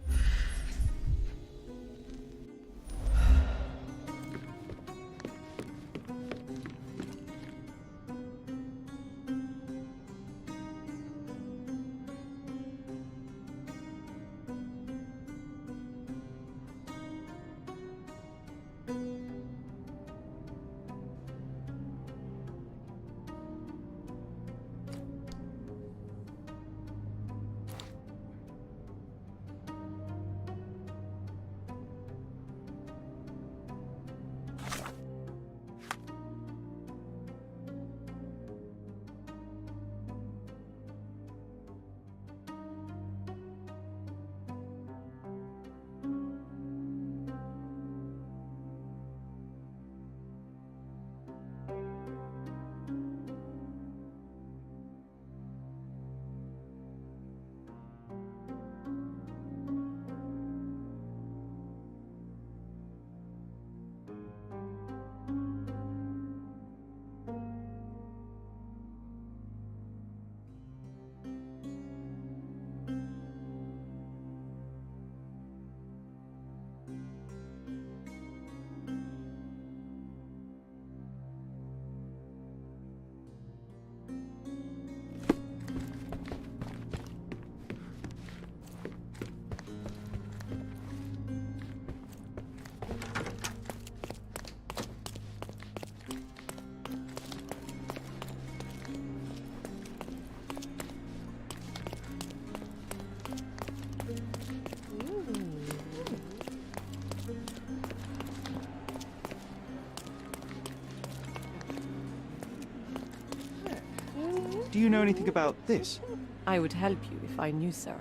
Do you know anything about this?
I would help you if I knew, sir.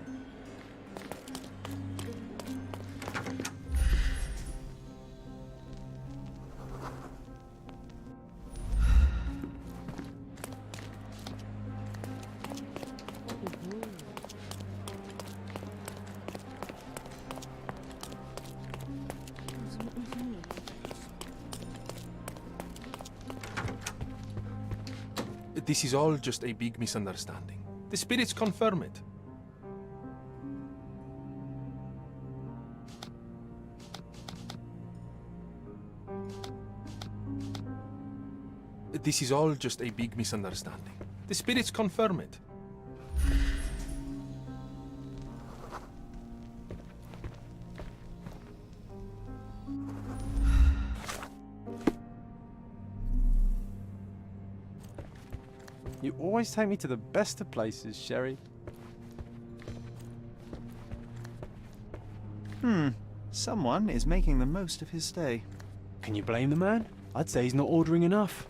This is all just a big misunderstanding. The spirits confirm it. This is all just a big misunderstanding. The spirits confirm it.
You always take me to the best of places, Sherry.
Someone is making the most of his stay.
Can you blame the man? I'd say he's not ordering enough.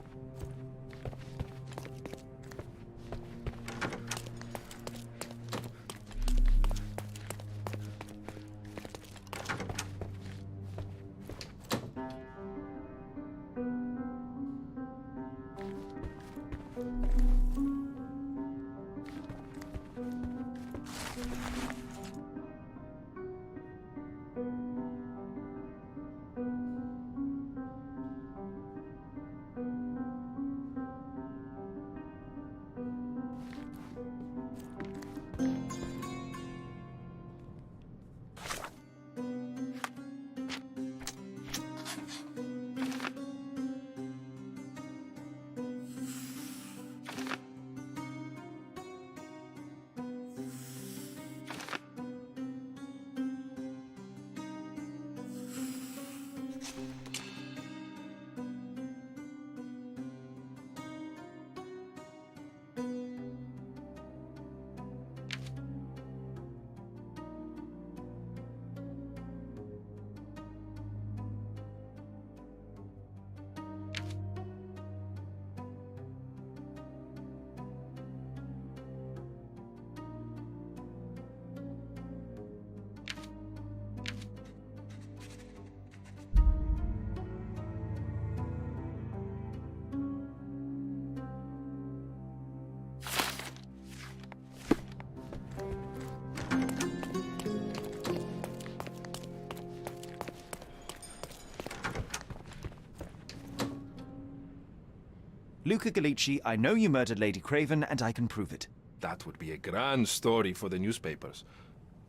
Luca Gallici, I know you murdered Lady Craven, and I can prove it.
That would be a grand story for the newspapers.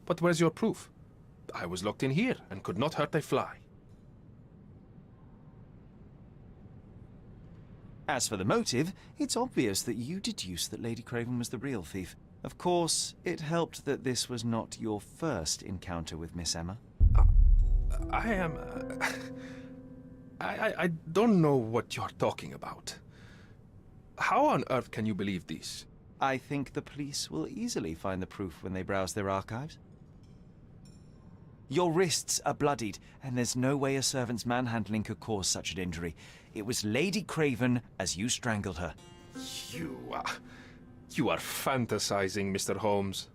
But where's your proof? I was locked in here and could not hurt a fly.
As for the motive, it's obvious that you deduced that Lady Craven was the real thief. Of course, it helped that this was not your first encounter with Miss Emma.
I am... I don't know what you're talking about. How on earth can you believe this?
I think the police will easily find the proof when they browse their archives. Your wrists are bloodied, and there's no way a servant's manhandling could cause such an injury. It was Lady Craven as you strangled her.
You are fantasizing, Mr. Holmes.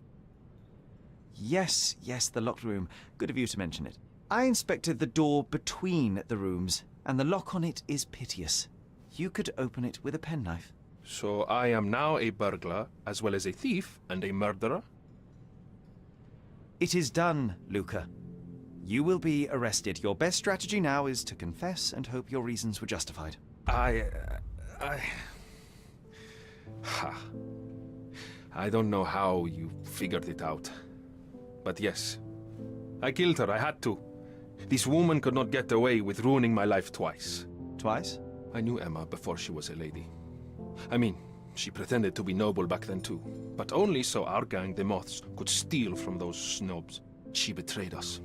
Yes, the locked room. Good of you to mention it. I inspected the door between the rooms, and the lock on it is piteous. You could open it with a penknife.
So I am now a burglar, as well as a thief and a murderer?
It is done, Luca. You will be arrested. Your best strategy now is to confess and hope your reasons were justified.
I don't know how you figured it out. But yes, I killed her. I had to. This woman could not get away with ruining my life twice.
Twice?
I knew Emma before she was a lady. I mean, she pretended to be noble back then too. But only so our gang, the Moths, could steal from those snobs. She betrayed us,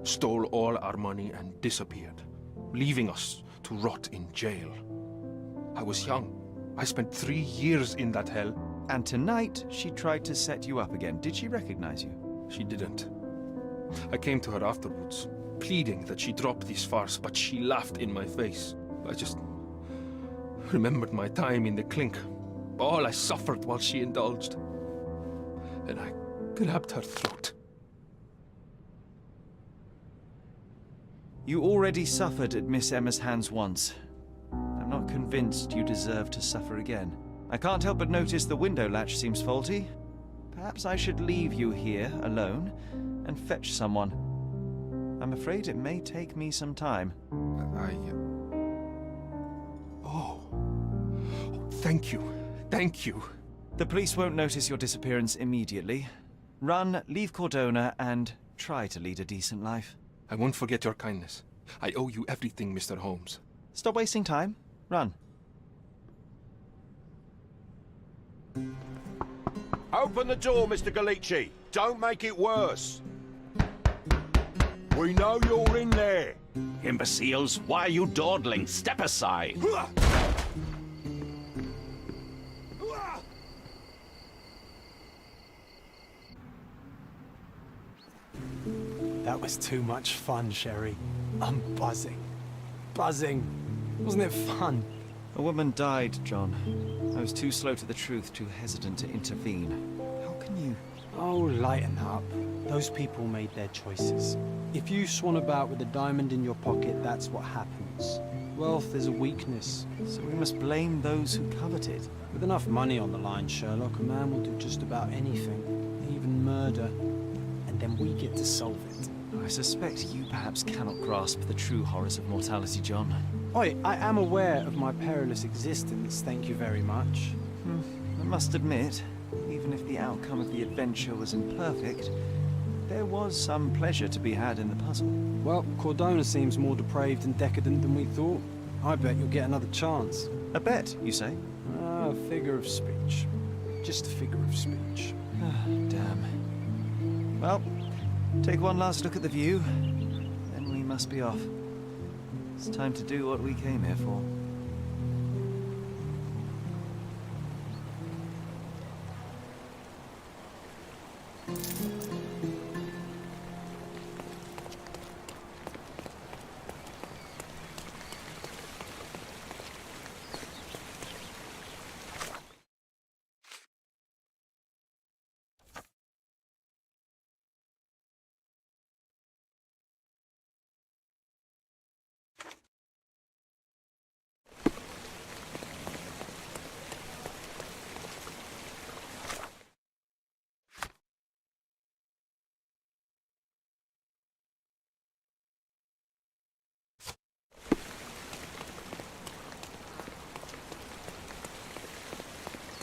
stole all our money and disappeared, leaving us to rot in jail. I was young. I spent 3 years in that hell.
And tonight, she tried to set you up again. Did she recognize you?
She didn't. I came to her afterwards, pleading that she drop this farce, but she laughed in my face. I just remembered my time in the clink, all I suffered while she indulged. And I grabbed her throat.
You already suffered at Miss Emma's hands once. I'm not convinced you deserve to suffer again. I can't help but notice the window latch seems faulty. Perhaps I should leave you here alone and fetch someone. I'm afraid it may take me some time.
Thank you. Thank you.
The police won't notice your disappearance immediately. Run, leave Cordona, and try to lead a decent life.
I won't forget your kindness. I owe you everything, Mr. Holmes.
Stop wasting time. Run.
Open the door, Mr. Gallici. Don't make it worse. We know you're in there.
Imbeciles, why are you dawdling? Step aside.
That was too much fun, Sherry. I'm buzzing. Buzzing. Wasn't it fun?
A woman died, John. I was too slow to the truth, too hesitant to intervene. How can you...
Oh, lighten up. Those people made their choices. If you swan about with a diamond in your pocket, that's what happens. Wealth is a weakness.
So we must blame those who covet it.
With enough money on the line, Sherlock, a man will do just about anything. Even murder. And then we get to solve it.
I suspect you perhaps cannot grasp the true horrors of mortality, John.
Oi, I am aware of my perilous existence, thank you very much.
I must admit, even if the outcome of the adventure was imperfect, there was some pleasure to be had in the puzzle.
Well, Cordona seems more depraved and decadent than we thought. I bet you'll get another chance.
A bet, you say?
A figure of speech. Just a figure of speech.
Damn. Well, take one last look at the view, then we must be off. It's time to do what we came here for.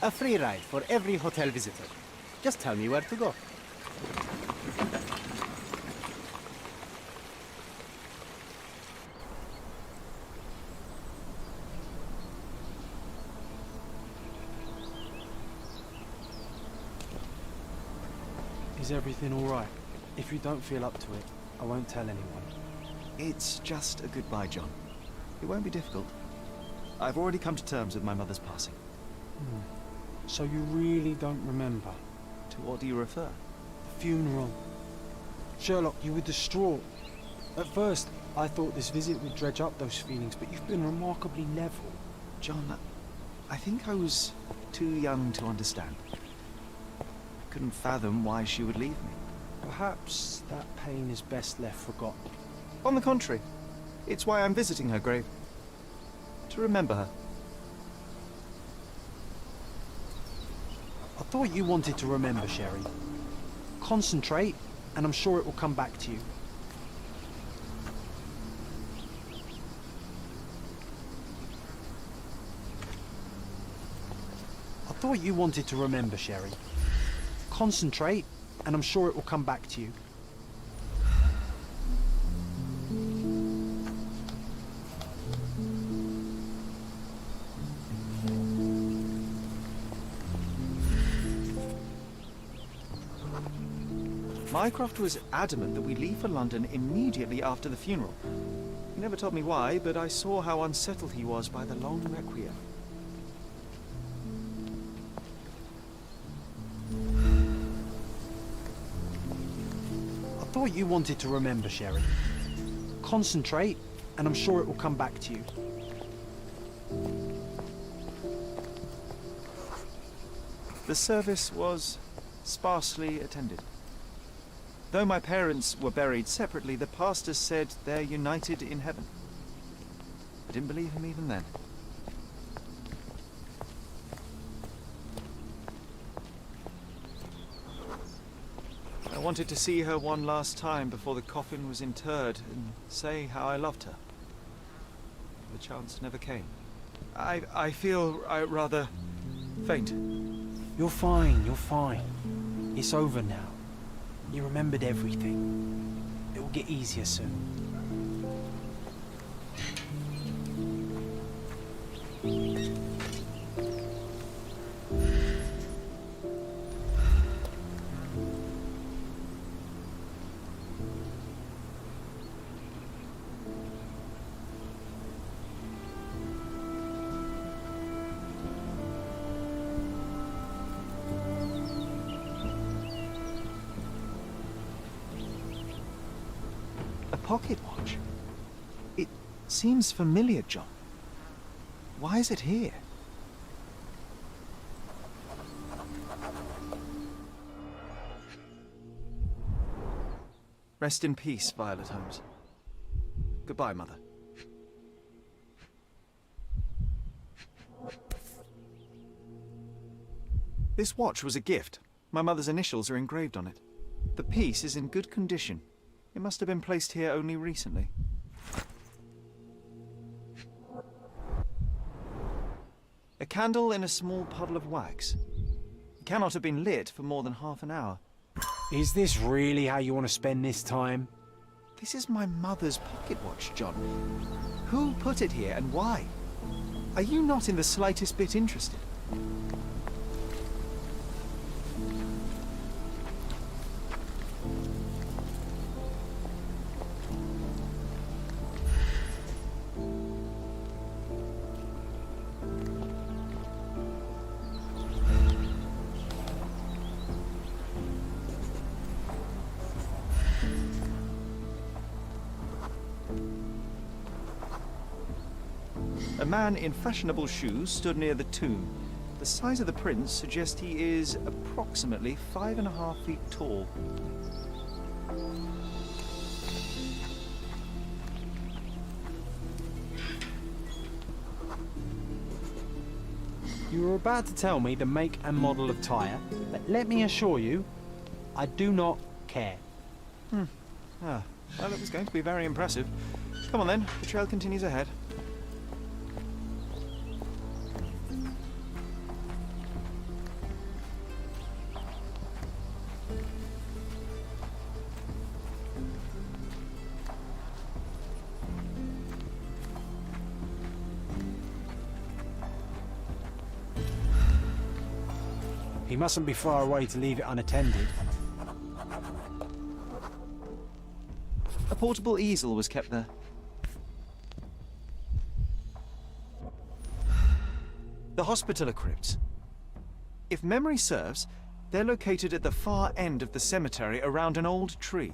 A free ride for every hotel visitor. Just tell me where to go.
Is everything all right? If you don't feel up to it, I won't tell anyone.
It's just a goodbye, John. It won't be difficult. I've already come to terms with my mother's passing.
So you really don't remember?
To what do you refer?
The funeral. Sherlock, you were distraught. At first, I thought this visit would dredge up those feelings, but you've been remarkably level.
John, I think I was too young to understand. I couldn't fathom why she would leave me.
Perhaps that pain is best left forgotten.
On the contrary, it's why I'm visiting her grave. To remember her.
I thought you wanted to remember, Sherry. Concentrate, and I'm sure it will come back to you. I thought you wanted to remember, Sherry. Concentrate, and I'm sure it will come back to you.
Mycroft was adamant that we leave for London immediately after the funeral. He never told me why, but I saw how unsettled he was by the long requiem.
I thought you wanted to remember, Sherry. Concentrate, and I'm sure it will come back to you.
The service was sparsely attended. Though my parents were buried separately, the pastor said they're united in heaven. I didn't believe him even then. I wanted to see her one last time before the coffin was interred and say how I loved her. The chance never came. I feel rather faint.
You're fine, you're fine. It's over now. You remembered everything. It will get easier soon.
Pocket watch? It seems familiar, John. Why is it here? Rest in peace, Violet Holmes. Goodbye, Mother. This watch was a gift. My mother's initials are engraved on it. The piece is in good condition. It must have been placed here only recently. A candle in a small puddle of wax. It cannot have been lit for more than half an hour.
Is this really how you want to spend this time?
This is my mother's pocket watch, John. Who put it here and why? Are you not in the slightest bit interested? A man in fashionable shoes stood near the tomb. The size of the prints suggests he is approximately 5.5 feet tall.
You were about to tell me the make and model of tyre, but let me assure you, I do not care.
Well, it was going to be very impressive. Come on then, the trail continues ahead.
He mustn't be far away to leave it unattended.
A portable easel was kept there. The Hospitaller crypts. If memory serves, they're located at the far end of the cemetery around an old tree.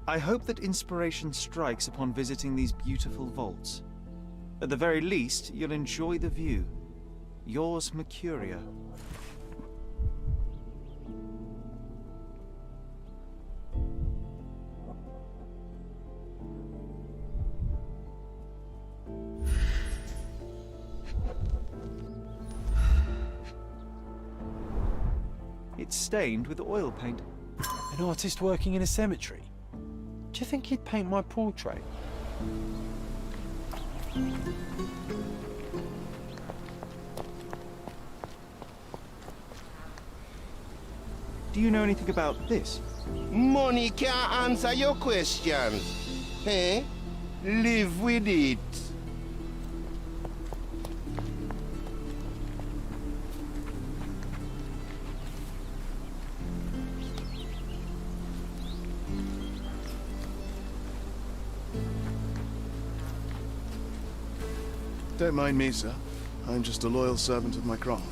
I hope that inspiration strikes upon visiting these beautiful vaults. At the very least, you'll enjoy the view. Yours, Mercurio. It's stained with oil paint.
An artist working in a cemetery? Do you think he'd paint my portrait?
Do you know anything about this?
Money can't answer your questions. Eh? Live with it.
Don't mind me, sir. I'm just a loyal servant of my craft.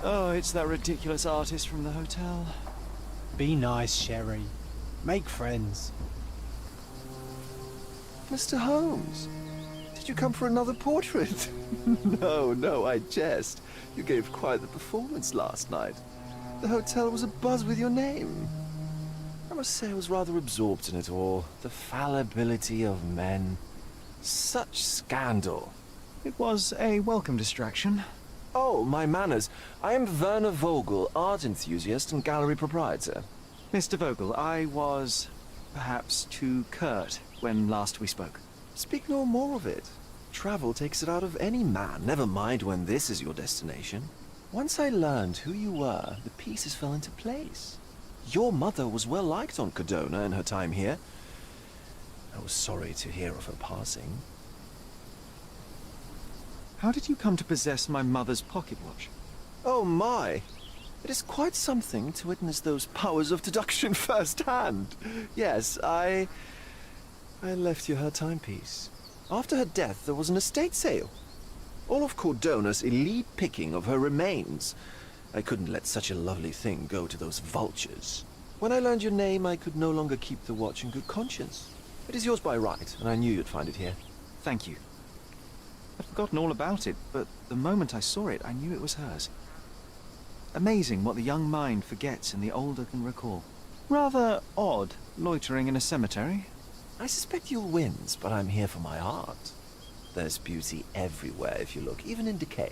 Oh, it's that ridiculous artist from the hotel.
Be nice, Sherry. Make friends.
Mr. Holmes, did you come for another portrait? No, I jest. You gave quite the performance last night. The hotel was abuzz with your name. I must say I was rather absorbed in it all. The fallibility of men. Such scandal.
It was a welcome distraction.
Oh, my manners. I am Werner Vogel, art enthusiast and gallery proprietor.
Mr. Vogel, I was perhaps too curt when last we spoke.
Speak no more of it. Travel takes it out of any man, never mind when this is your destination. Once I learned who you were, the pieces fell into place. Your mother was well liked on Codona in her time here. I was sorry to hear of her passing.
How did you come to possess my mother's pocket watch?
Oh my! It is quite something to witness those powers of deduction firsthand. Yes, I left you her timepiece. After her death, there was an estate sale. All of Cordona's elite picking of her remains. I couldn't let such a lovely thing go to those vultures. When I learned your name, I could no longer keep the watch in good conscience. It is yours by right, and I knew you'd find it here.
Thank you. I'd forgotten all about it, but the moment I saw it, I knew it was hers. Amazing what the young mind forgets and the older can recall. Rather odd, loitering in a cemetery.
I suspect you'll wins, but I'm here for my art. There's beauty everywhere if you look, even in decay.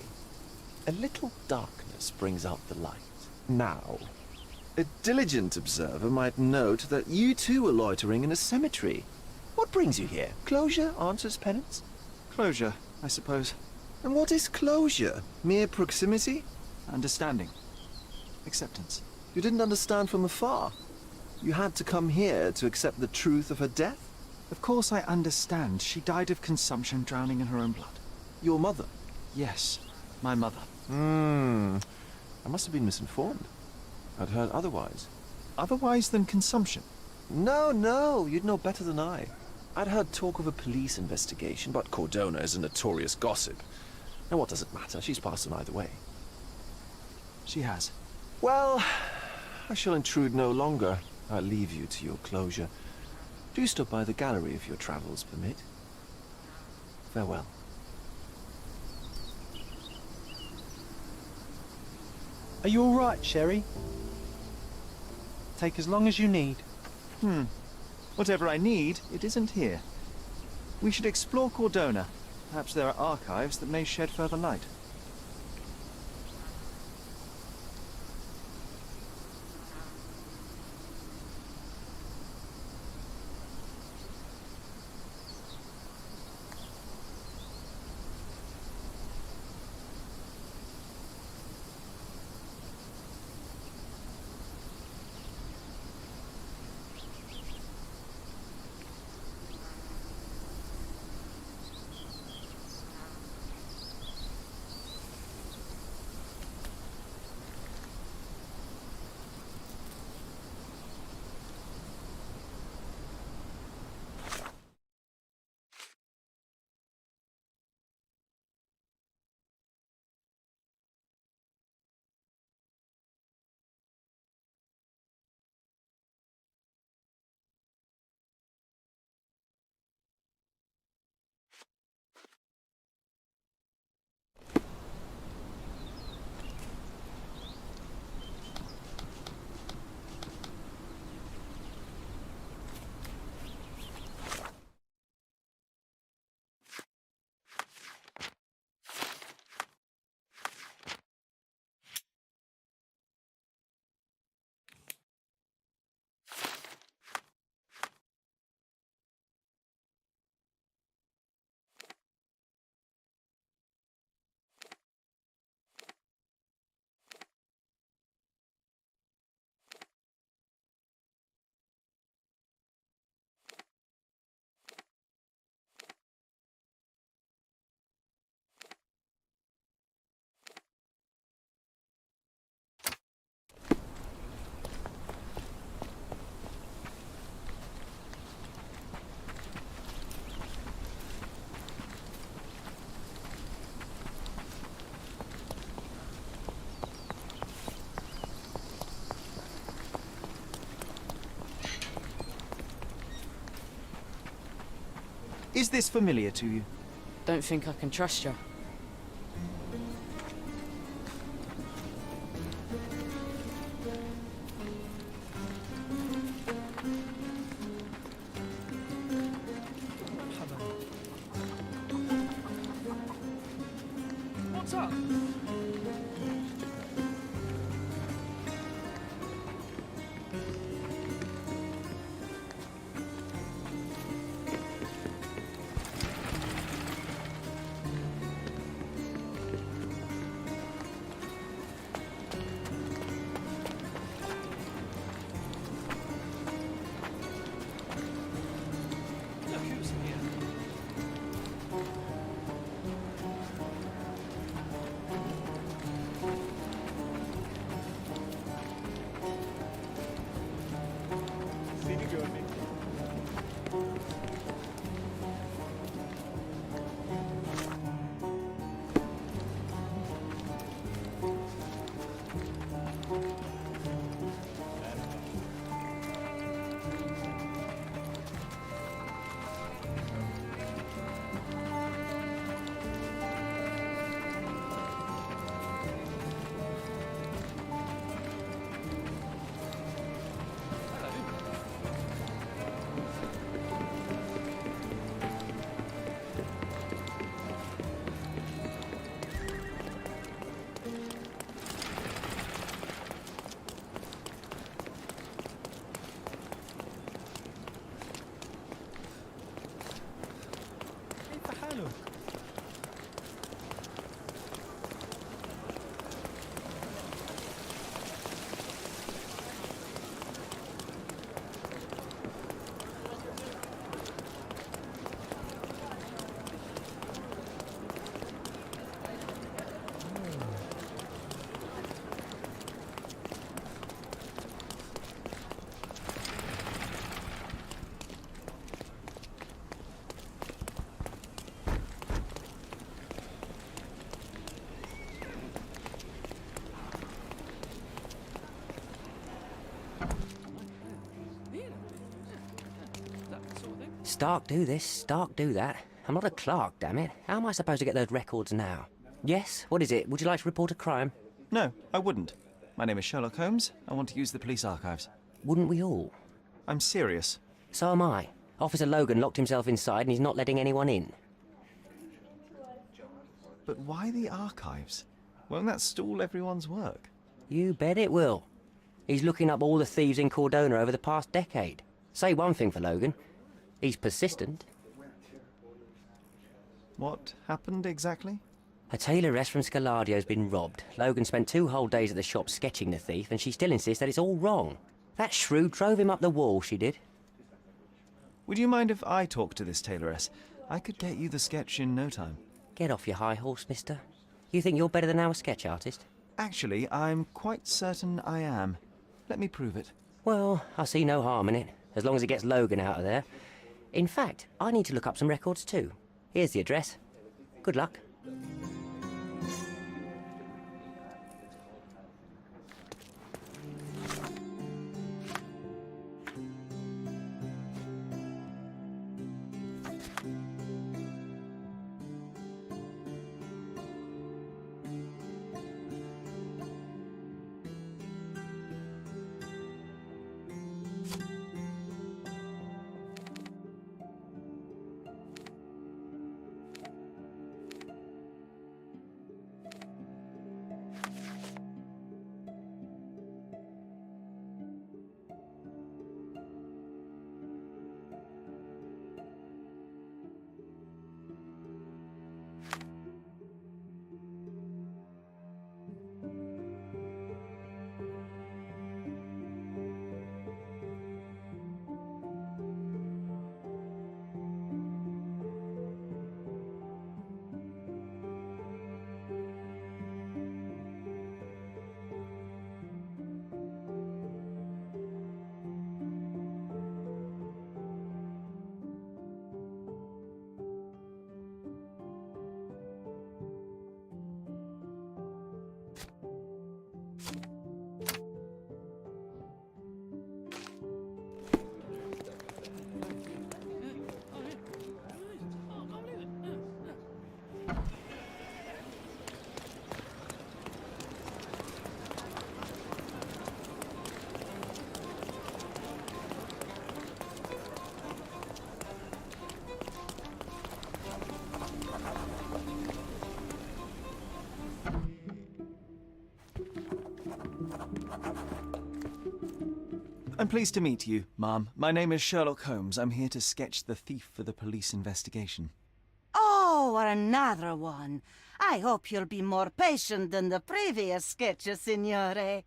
A little darkness brings out the light. Now, a diligent observer might note that you too are loitering in a cemetery. What brings you here? Closure answers penance?
Closure, I suppose.
And what is closure? Mere proximity?
Understanding. Acceptance.
You didn't understand from afar. You had to come here to accept the truth of her death?
Of course I understand. She died of consumption, drowning in her own blood.
Your mother?
Yes, my mother.
I must have been misinformed. I'd heard otherwise.
Otherwise than consumption?
No, you'd know better than I. I'd heard talk of a police investigation, but Cordona is a notorious gossip. And what does it matter? She's passed on either way.
She has.
Well, I shall intrude no longer. I'll leave you to your closure. Do stop by the gallery if your travels permit. Farewell.
Are you all right, Sherry? Take as long as you need.
Whatever I need, it isn't here. We should explore Cordona. Perhaps there are archives that may shed further light.
Is this familiar to you?
Don't think I can trust you.
What's up? Look who's here.
Stark do this, Stark do that. I'm not a clerk, damn it. How am I supposed to get those records now? Yes? What is it? Would you like to report a crime?
No, I wouldn't. My name is Sherlock Holmes. I want to use the police archives.
Wouldn't we all?
I'm serious.
So am I. Officer Logan locked himself inside and he's not letting anyone in.
But why the archives? Won't that stall everyone's work?
You bet it will. He's looking up all the thieves in Cordona over the past decade. Say one thing for Logan. He's persistent.
What happened exactly?
A tailoress from Scaladio's been robbed. Logan spent 2 whole days at the shop sketching the thief, and she still insists that it's all wrong. That shrew drove him up the wall, she did.
Would you mind if I talk to this tailoress? I could get you the sketch in no time.
Get off your high horse, mister. You think you're better than our sketch artist?
Actually, I'm quite certain I am. Let me prove it.
Well, I see no harm in it, as long as it gets Logan out of there. In fact, I need to look up some records too. Here's the address. Good luck.
I'm pleased to meet you, ma'am. My name is Sherlock Holmes. I'm here to sketch the thief for the police investigation.
Oh, another one. I hope you'll be more patient than the previous sketches, Signore.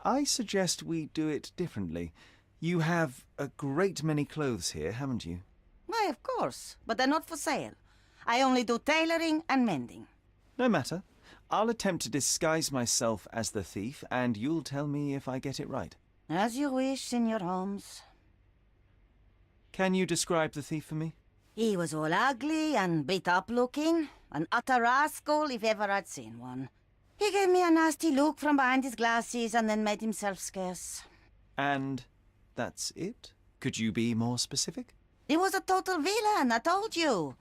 I suggest we do it differently. You have a great many clothes here, haven't you?
Why, of course, but they're not for sale. I only do tailoring and mending.
No matter. I'll attempt to disguise myself as the thief, and you'll tell me if I get it right.
As you wish, Signor Holmes.
Can you describe the thief for me?
He was all ugly and beat-up looking. An utter rascal if ever I'd seen one. He gave me a nasty look from behind his glasses and then made himself scarce.
And that's it? Could you be more specific?
He was a total villain, I told you.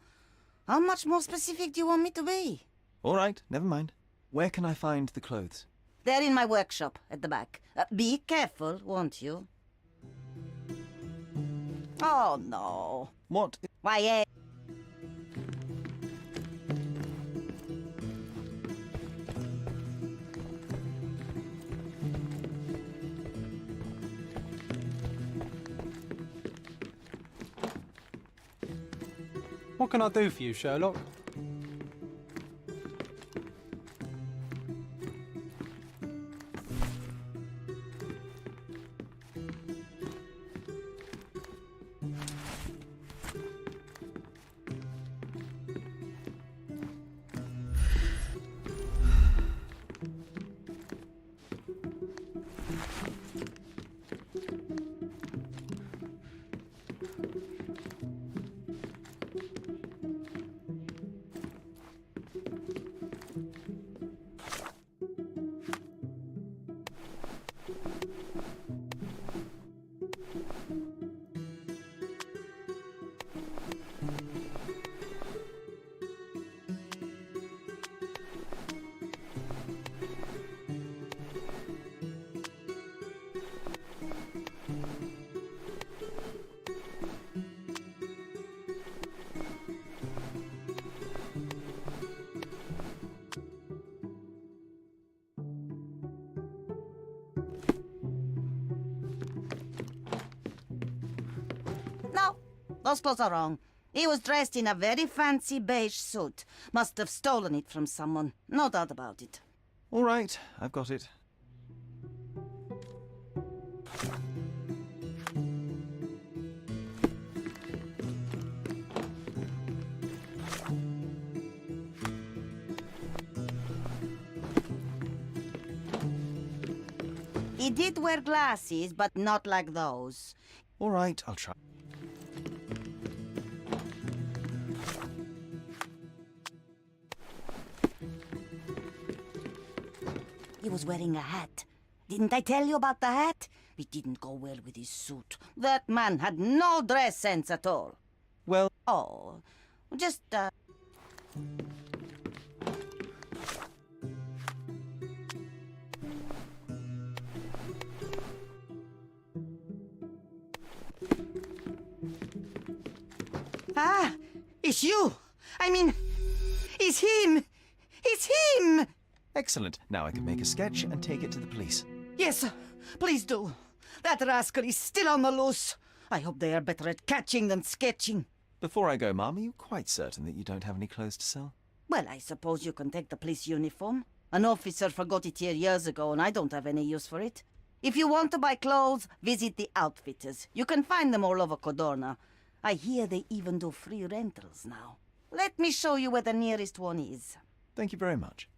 How much more specific do you want me to be?
All right, never mind. Where can I find the clothes?
They're in my workshop at the back. Be careful, won't you? Oh, no.
What?
Why,
What can I do for you, Sherlock? No, those clothes are wrong. He was dressed in a very fancy beige suit. Must have stolen it from someone. No doubt about it.
All right, I've got it.
He did wear glasses, but not like those.
All right, I'll try.
He was wearing a hat. Didn't I tell you about the hat? It didn't go well with his suit. That man had no dress sense at all.
Well...
Oh, just, Ah, it's you. I mean, it's him. It's him.
Excellent. Now I can make a sketch and take it to the police.
Yes, please do. That rascal is still on the loose. I hope they are better at catching than sketching.
Before I go, Mum, are you quite certain that you don't have any clothes to sell?
Well, I suppose you can take the police uniform. An officer forgot it here years ago, and I don't have any use for it. If you want to buy clothes, visit the outfitters. You can find them all over Codorna. I hear they even do free rentals now. Let me show you where the nearest one is.
Thank you very much.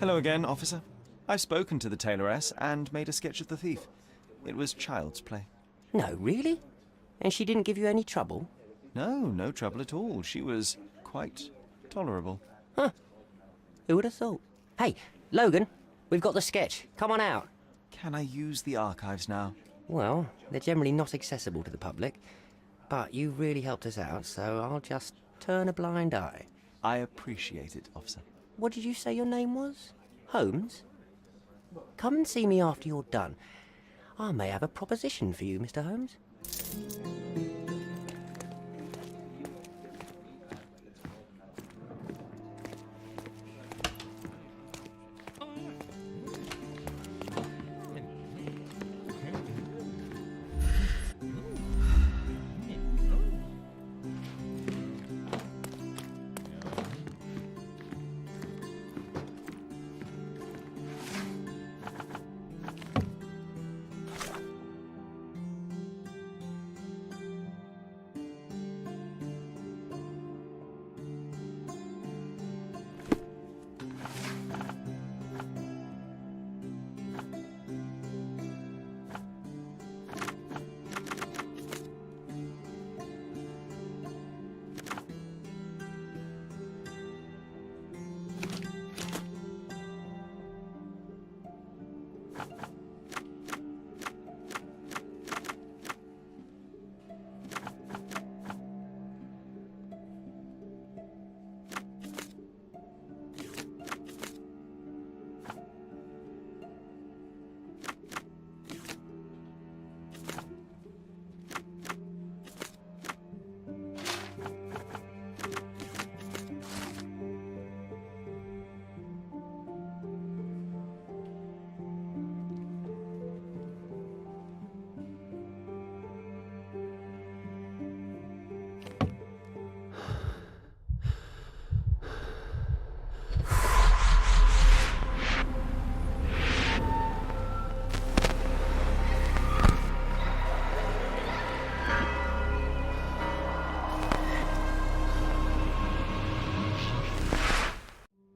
Hello again, officer. I've spoken to the tailoress and made a sketch of the thief. It was child's play.
No, really? And she didn't give you any trouble?
No, no trouble at all. She was quite tolerable.
Huh. Who would have thought? Hey, Logan, we've got the sketch. Come on out.
Can I use the archives now?
Well, they're generally not accessible to the public, but you really helped us out, so I'll just turn a blind eye.
I appreciate it, officer.
What did you say your name was? Holmes? Come and see me after you're done. I may have a proposition for you, Mr. Holmes.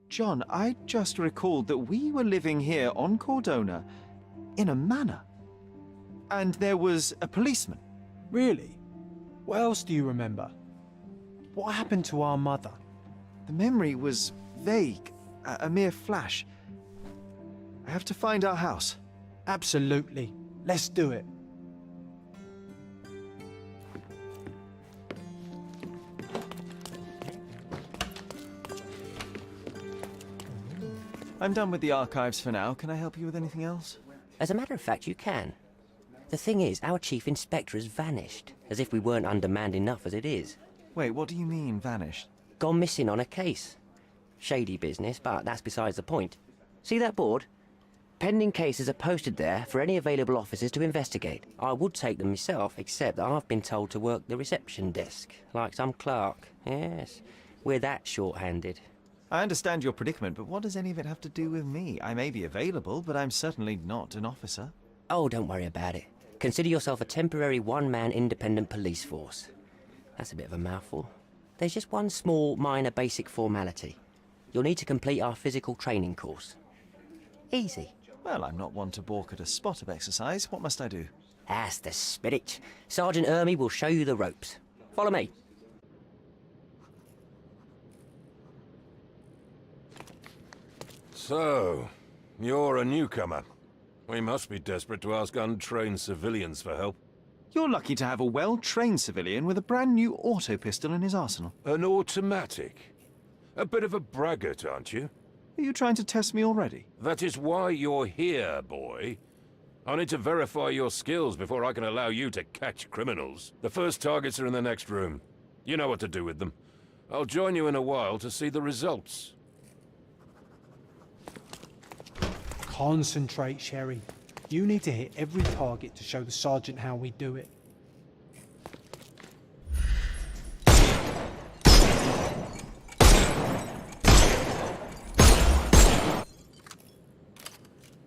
John, I just recalled that we were living here on Cordona in a manor. And there was a policeman.
Really? What else do you remember? What happened to our mother?
The memory was vague, a mere flash. I have to find our house.
Absolutely. Let's do it.
I'm done with the archives for now. Can I help you with anything else?
As a matter of fact, you can. The thing is, our chief inspector has vanished, as if we weren't undermanned enough as it is.
Wait, what do you mean, vanished?
Gone missing on a case. Shady business, but that's besides the point. See that board? Pending cases are posted there for any available officers to investigate. I would take them myself, except that I've been told to work the reception desk, like some clerk. Yes, we're that short-handed.
I understand your predicament, but what does any of it have to do with me? I may be available, but I'm certainly not an officer.
Oh, don't worry about it. Consider yourself a temporary one-man independent police force. That's a bit of a mouthful. There's just one small, minor basic formality. You'll need to complete our physical training course. Easy.
Well, I'm not one to balk at a spot of exercise. What must I do?
That's the spirit. Sergeant Ermy will show you the ropes. Follow me.
So, you're a newcomer. We must be desperate to ask untrained civilians for help.
You're lucky to have a well-trained civilian with a brand new auto pistol in his arsenal.
An automatic? A bit of a braggart, aren't you?
Are you trying to test me already?
That is why you're here, boy. I need to verify your skills before I can allow you to catch criminals. The first targets are in the next room. You know what to do with them. I'll join you in a while to see the results.
Concentrate, Sherry. You need to hit every target to show the sergeant how we do it.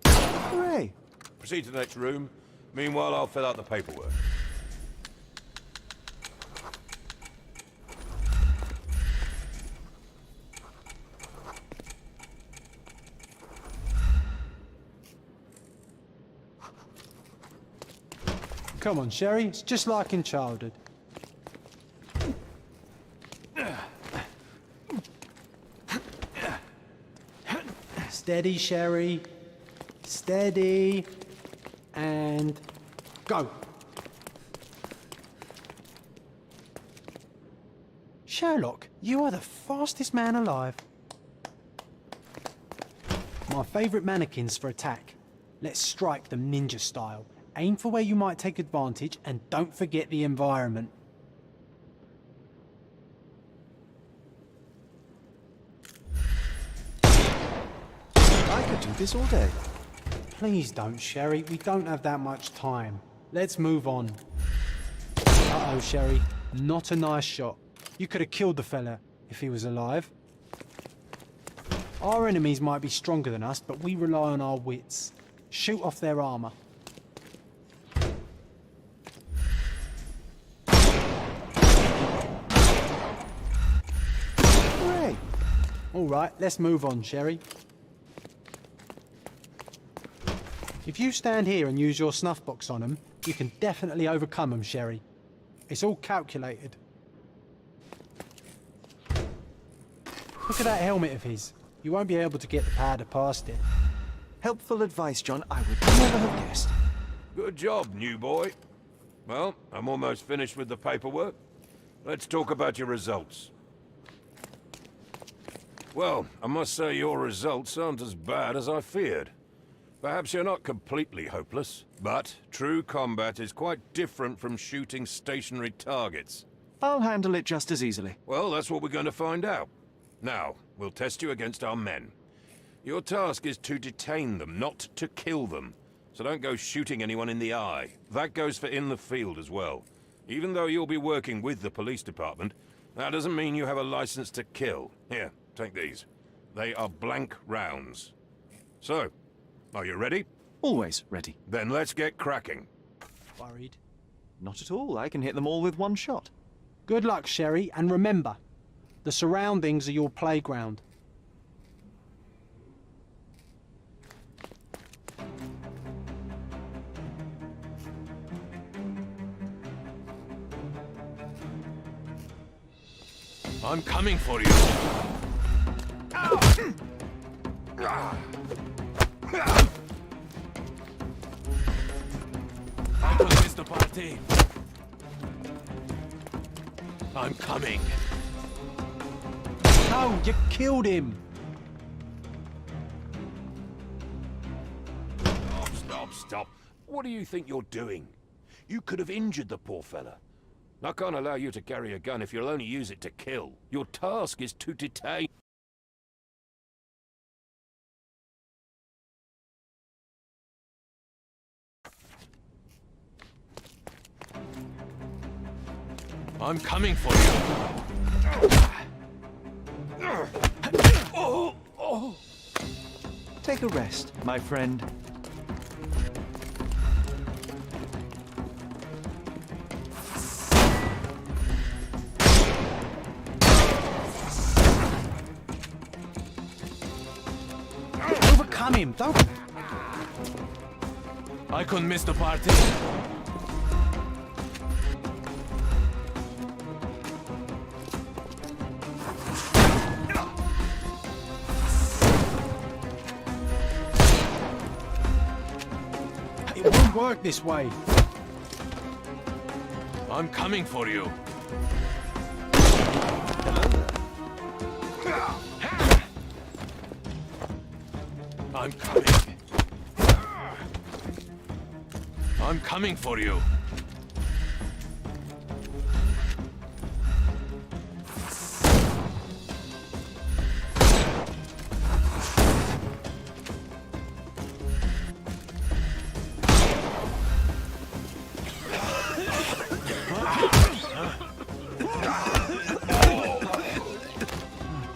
Hooray!
Proceed to the next room. Meanwhile, I'll fill out the paperwork.
Come on, Sherry, it's just like in childhood. Steady, Sherry. Steady. And go. Sherlock, you are the fastest man alive. My favourite mannequins for attack. Let's strike them ninja style. Aim for where you might take advantage and don't forget the environment.
I could do this all day.
Please don't, Sherry. We don't have that much time. Let's move on. Uh-oh, Sherry. Not a nice shot. You could have killed the fella if he was alive. Our enemies might be stronger than us, but we rely on our wits. Shoot off their armour.
Hooray!
All right, let's move on, Sherry. If you stand here and use your snuff box on them, you can definitely overcome them, Sherry. It's all calculated. Look at that helmet of his. You won't be able to get the powder past it.
Helpful advice, John. I would never have guessed.
Good job, new boy. Well, I'm almost finished with the paperwork. Let's talk about your results. Well, I must say your results aren't as bad as I feared. Perhaps you're not completely hopeless, but true combat is quite different from shooting stationary targets.
I'll handle it just as easily.
Well, that's what we're going to find out. Now, we'll test you against our men. Your task is to detain them, not to kill them. So don't go shooting anyone in the eye. That goes for in the field as well. Even though you'll be working with the police department, that doesn't mean you have a license to kill. Here, take these. They are blank rounds. So, are you ready?
Always ready.
Then let's get cracking.
Worried?
Not at all. I can hit them all with one shot.
Good luck, Sherry, and remember, the surroundings are your playground.
I'm coming for you. I could miss the party. I'm coming.
No, you killed him.
Stop. What do you think you're doing? You could have injured the poor fella. I can't allow you to carry a gun if you'll only use it to kill. Your task is to detain. I'm coming for you.
Take a rest, my friend.
Overcome him, don't...
I couldn't miss the party.
It won't work this way.
I'm coming for you. I'm coming. I'm coming for you.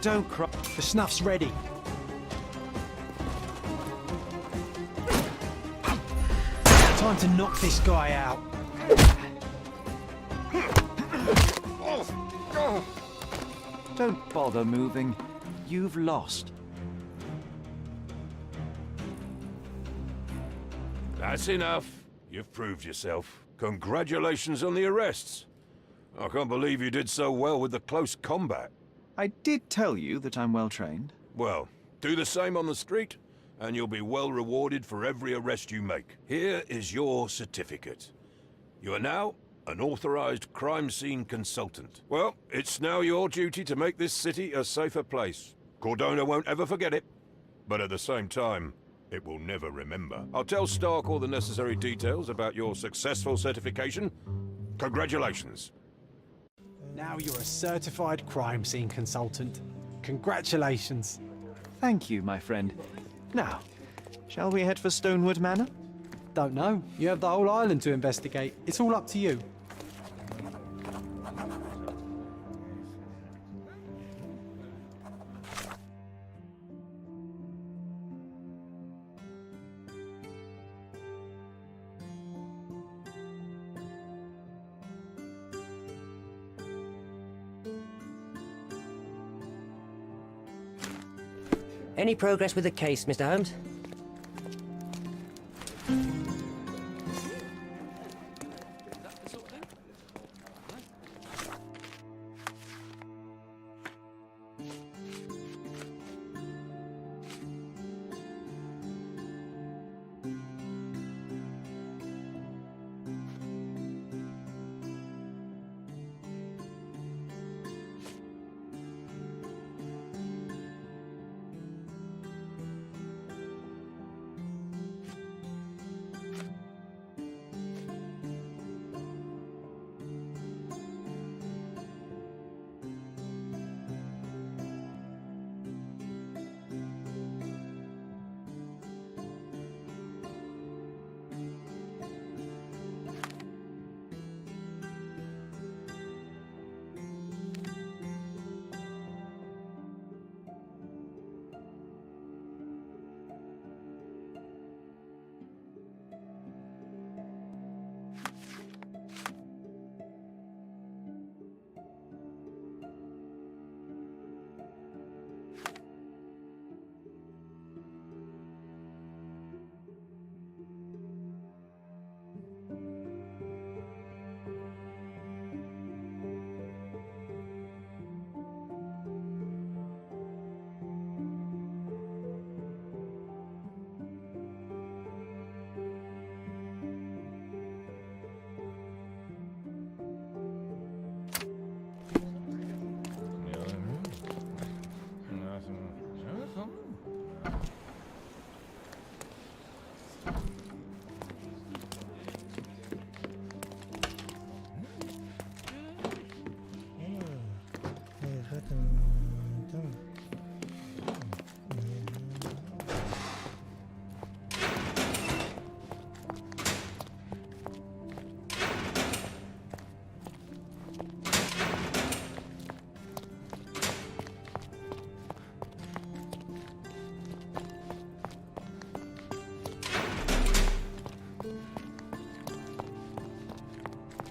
Don't cry. The snuff's ready. Time to knock this guy out.
Don't bother moving. You've lost.
That's enough. You've proved yourself. Congratulations on the arrests. I can't believe you did so well with the close combat.
I did tell you that I'm well trained.
Well, do the same on the street, and you'll be well rewarded for every arrest you make. Here is your certificate. You are now an authorized crime scene consultant. Well, it's now your duty to make this city a safer place. Cordona won't ever forget it, but at the same time, it will never remember. I'll tell Stark all the necessary details about your successful certification. Congratulations.
Now you're a certified crime scene consultant. Congratulations.
Thank you, my friend. Now, shall we head for Stonewood Manor?
Don't know. You have the whole island to investigate. It's all up to you.
Any progress with the case, Mr. Holmes?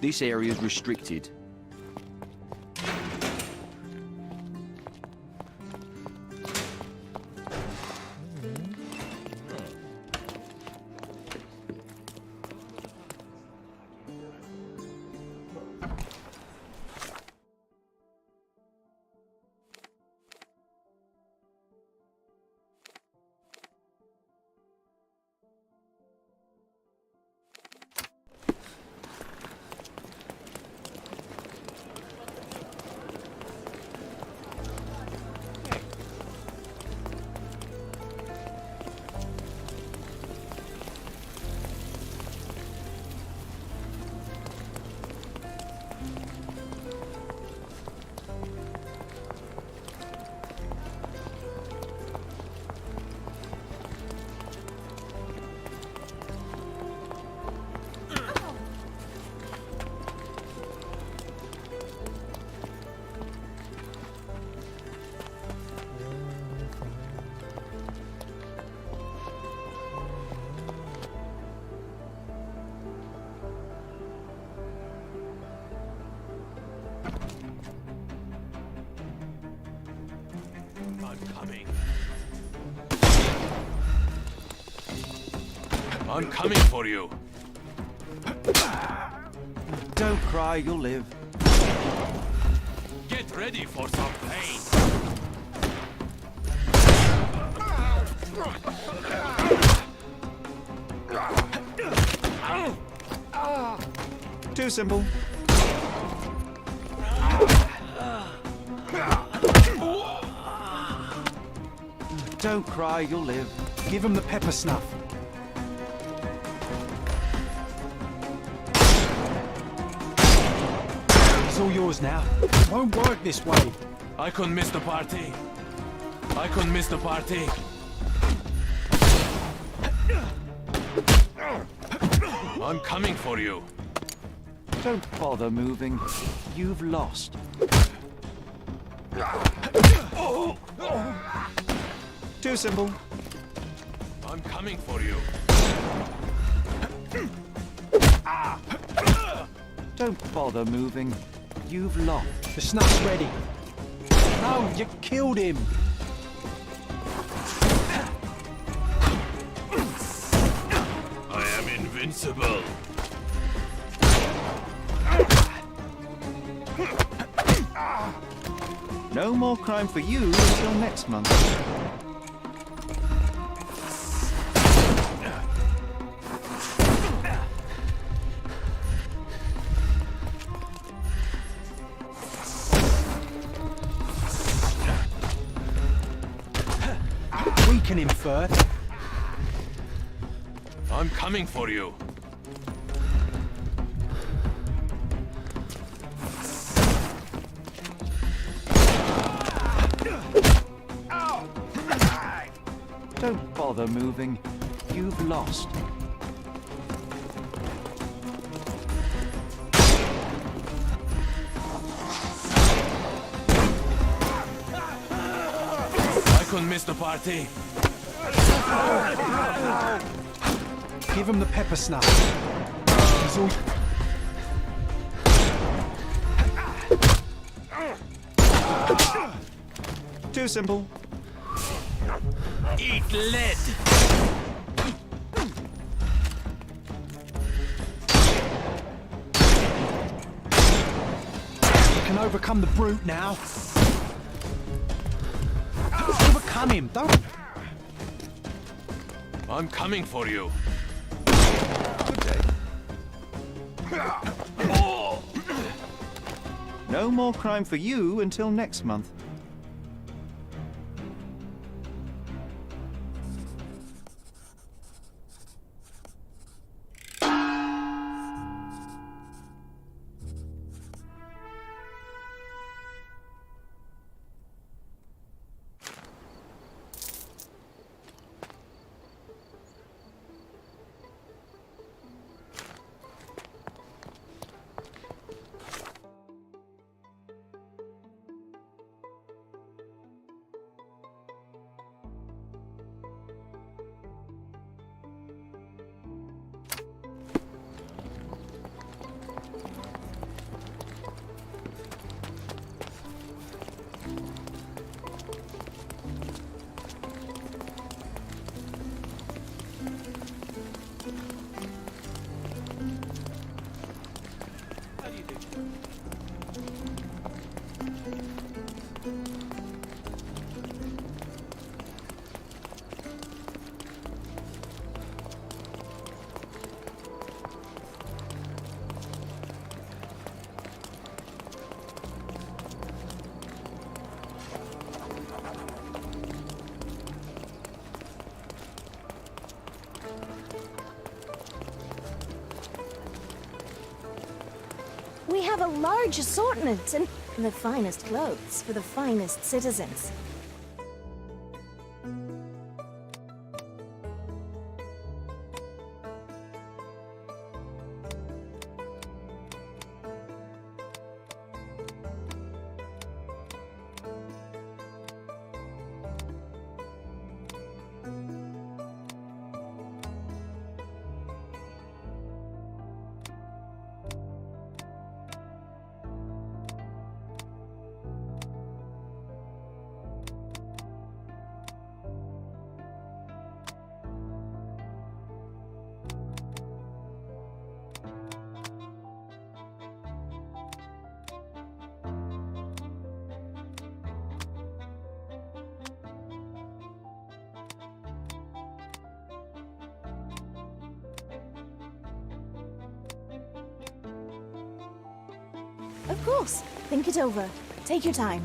This area is restricted.
I'm coming for you.
Don't cry, you'll live.
Get ready for some pain.
Too simple.
Don't cry, you'll live.
Give him the pepper snuff. It's all yours now. It won't work this way.
I couldn't miss the party. I couldn't miss the party. I'm coming for you.
Don't bother moving. You've lost.
Too simple.
I'm coming for you.
Don't bother moving. You've lost.
The snuff's ready. No, you killed him.
I am invincible.
No more crime for you until next month.
Weaken him first.
I'm coming for you.
Don't bother moving. You've lost.
I couldn't miss the party.
Give him the pepper snuff. He's all...
Too simple.
Eat lead.
You can overcome the brute now. Overcome him, don't...
I'm coming for you.
Good day. No more crime for you until next month.
We have a large assortment and the finest clothes for the finest citizens. Of course. Think it over. Take your time.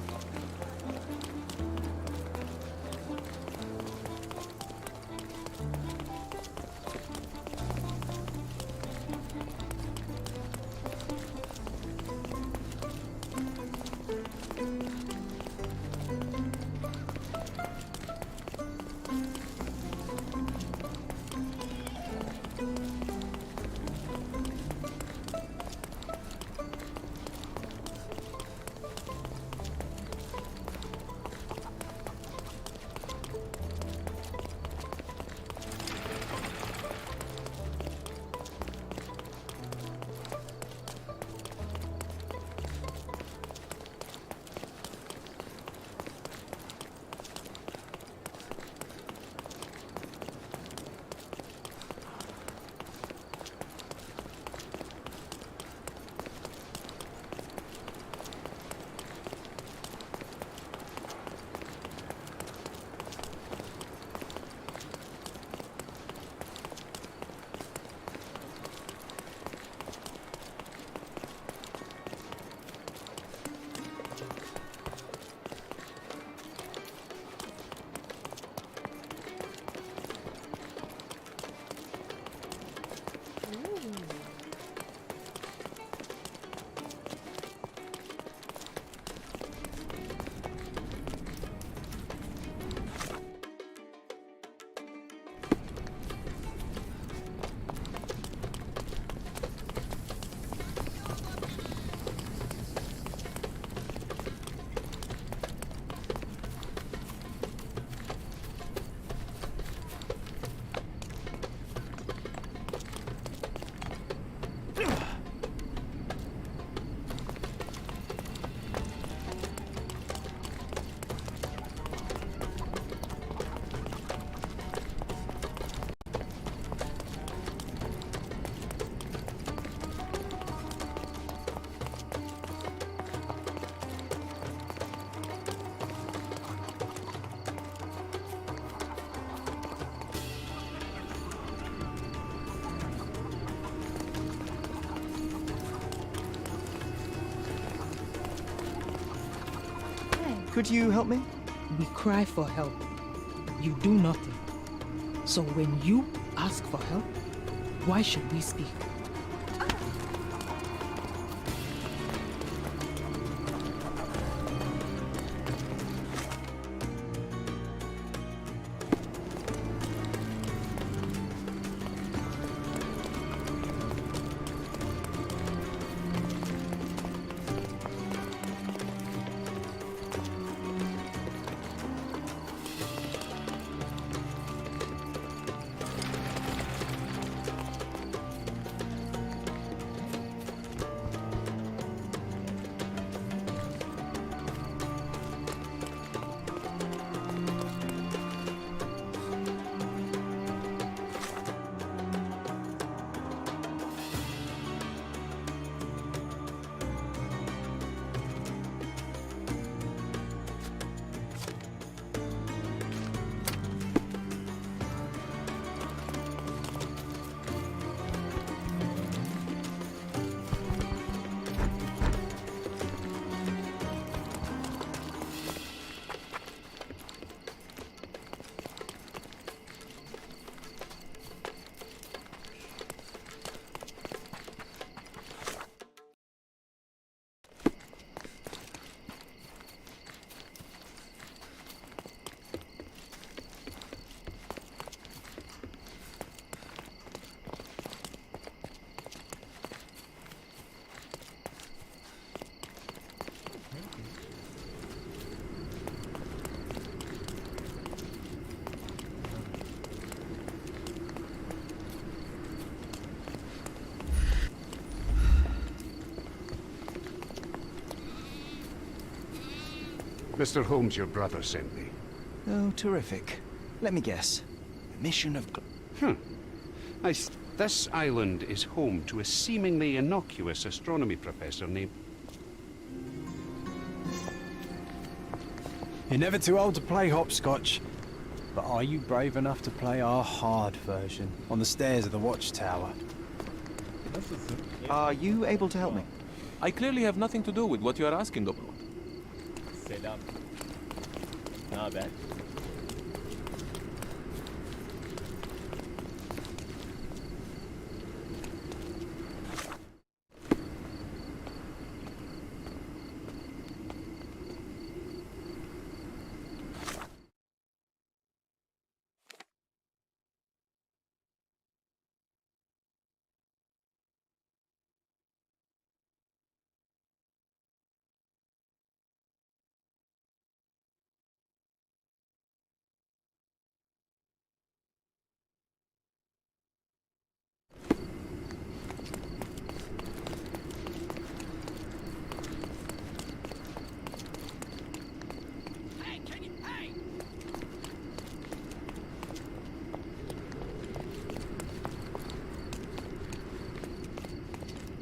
Could you help me?
We cry for help. You do nothing. So when you ask for help, why should we speak?
Mr. Holmes, your brother sent me.
Oh, terrific. Let me guess. Mission of...
This island is home to a seemingly innocuous astronomy professor named...
You're never too old to play hopscotch. But are you brave enough to play our hard version on the stairs of the watchtower?
Are you able to help me?
I clearly have nothing to do with what you are asking about.
Selam. Ne haber?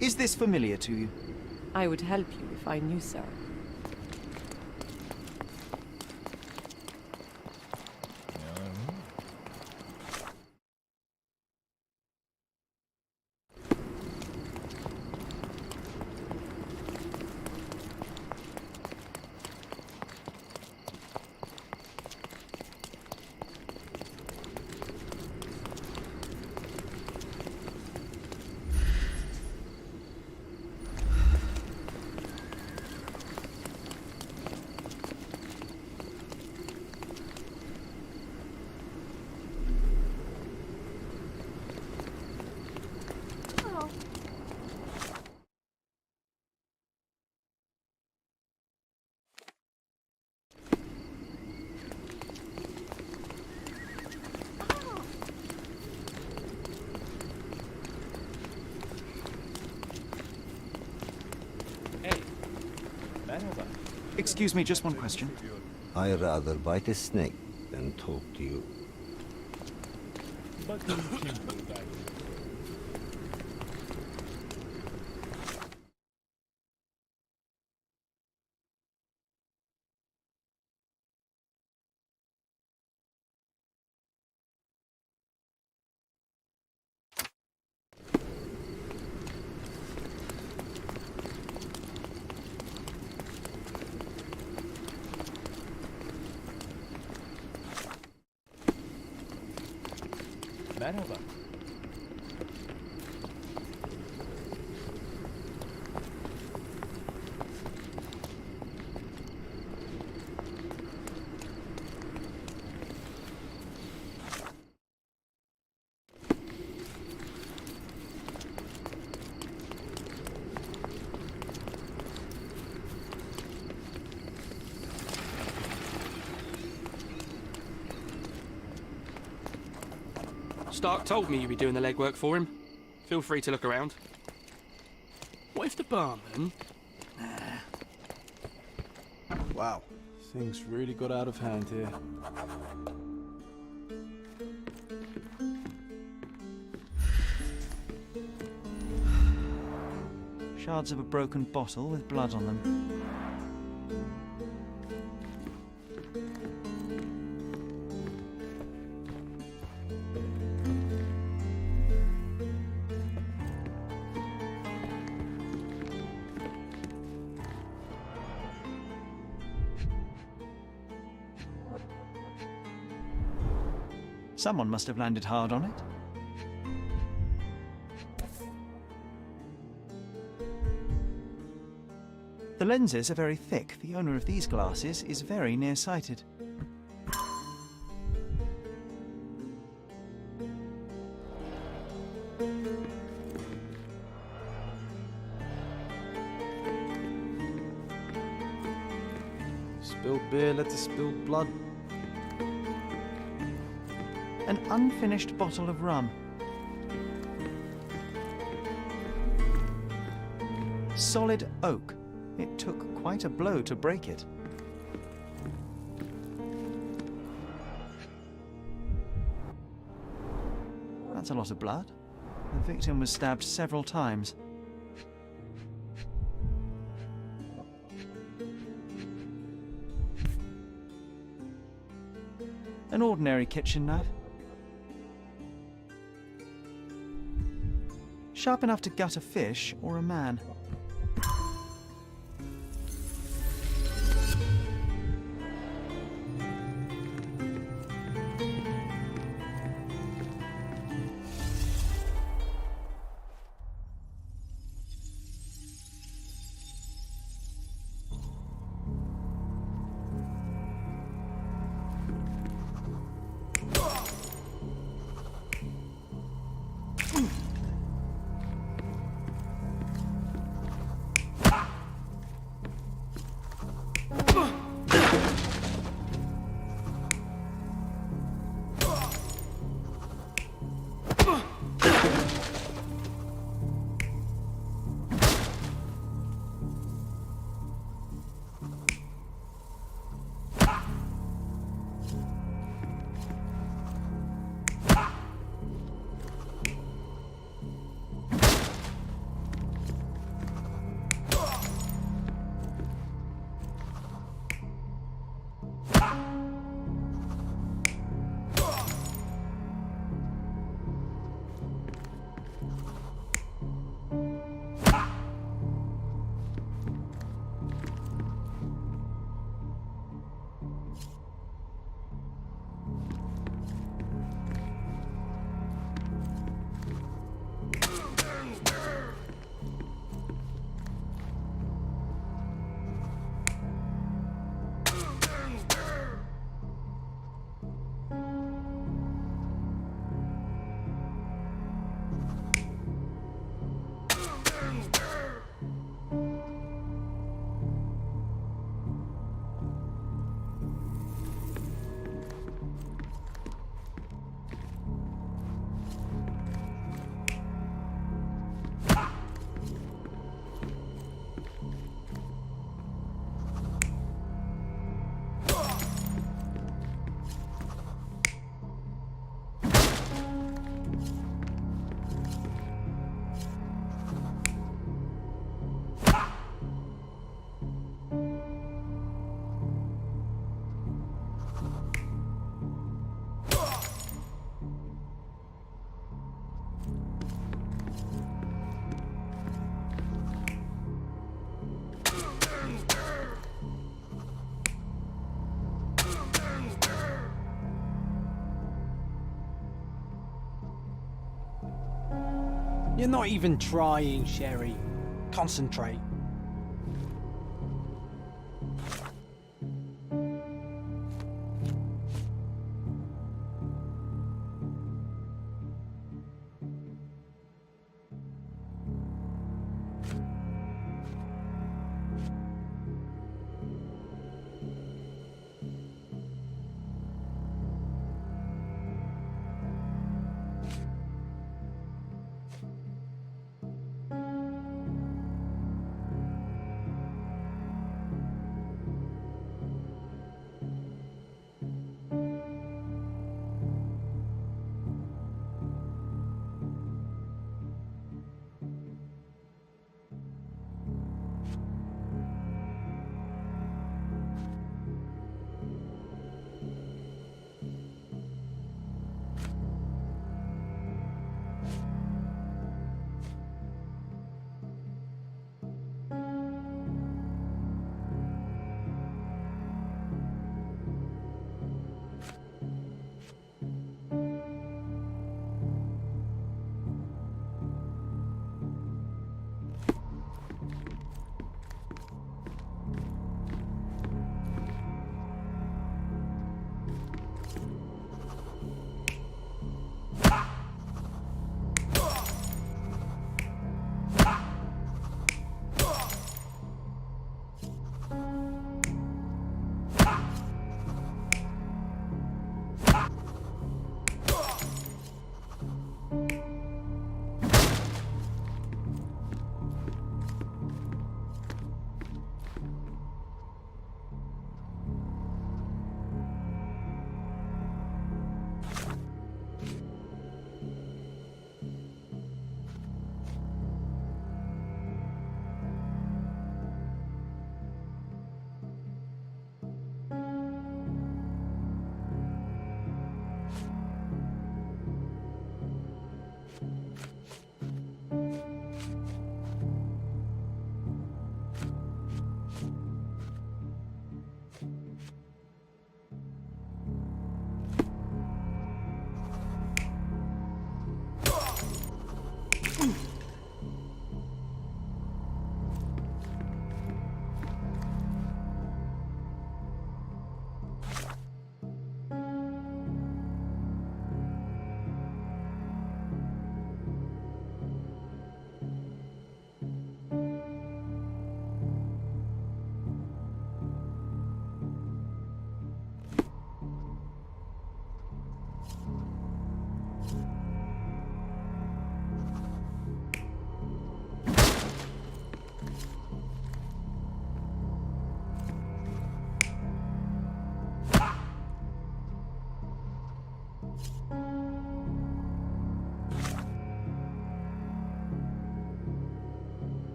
Is this familiar to you?
I would help you if I knew so.
Excuse me, just one question.
I'd rather bite a snake than talk to you.
Merhaba.
Stark told me you'd be doing the legwork for him. Feel free to look around. What if the barman...
Wow, things really got out of hand here.
Shards of a broken bottle with blood on them. Someone must have landed hard on it. The lenses are very thick. The owner of these glasses is very nearsighted.
Spilled beer led to spilled blood.
An unfinished bottle of rum. Solid oak. It took quite a blow to break it. That's a lot of blood. The victim was stabbed several times. An ordinary kitchen knife. Sharp enough to gut a fish or a man.
You're not even trying, Sherry. Concentrate.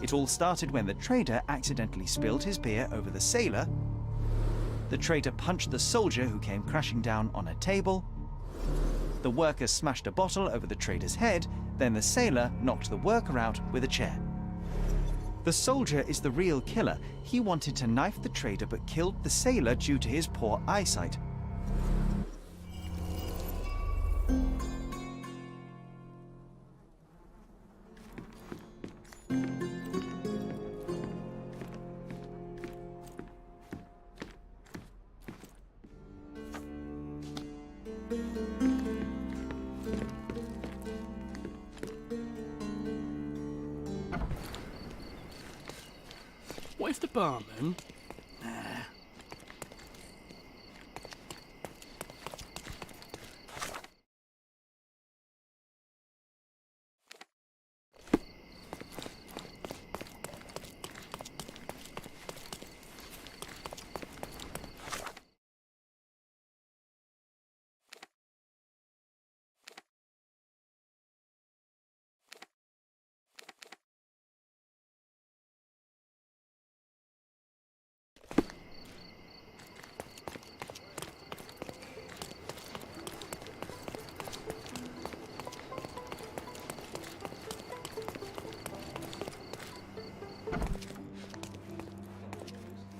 It all started when the trader accidentally spilled his beer over the sailor. The trader punched the soldier who came crashing down on a table. The worker smashed a bottle over the trader's head, then the sailor knocked the worker out with a chair. The soldier is the real killer. He wanted to knife the trader but killed the sailor due to his poor eyesight.
with the barman? Nah.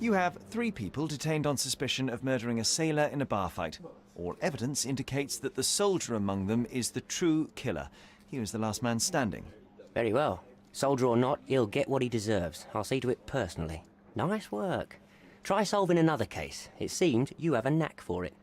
You have 3 people detained on suspicion of murdering a sailor in a bar fight. All evidence indicates that the soldier among them is the true killer. He was the last man standing.
Very well. Soldier or not, he'll get what he deserves. I'll see to it personally. Nice work. Try solving another case. It seems you have a knack for it.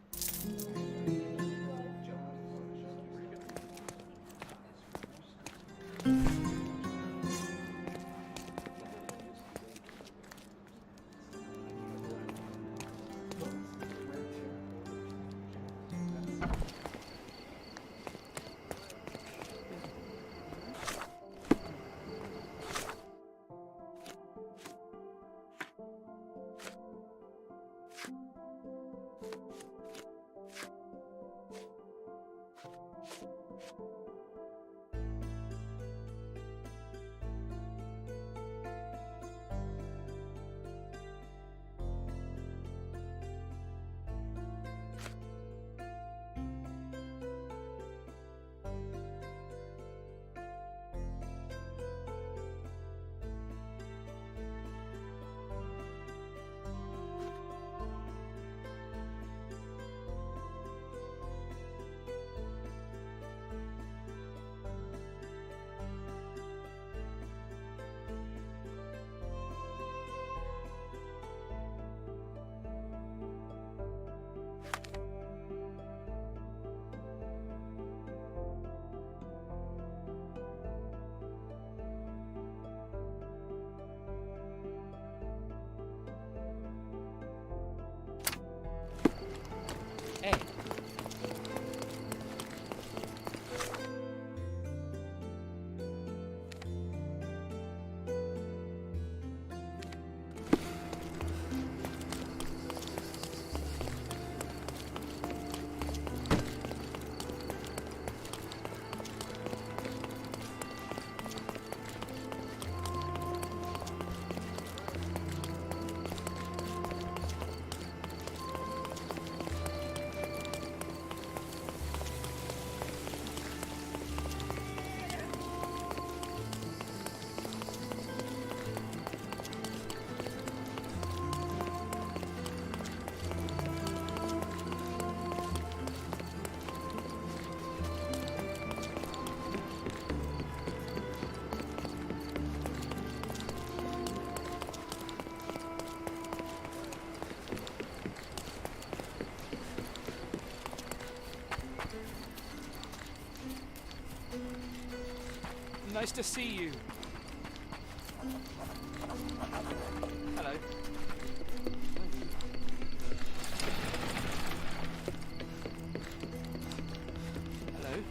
Nice to see you. Hello. Hello.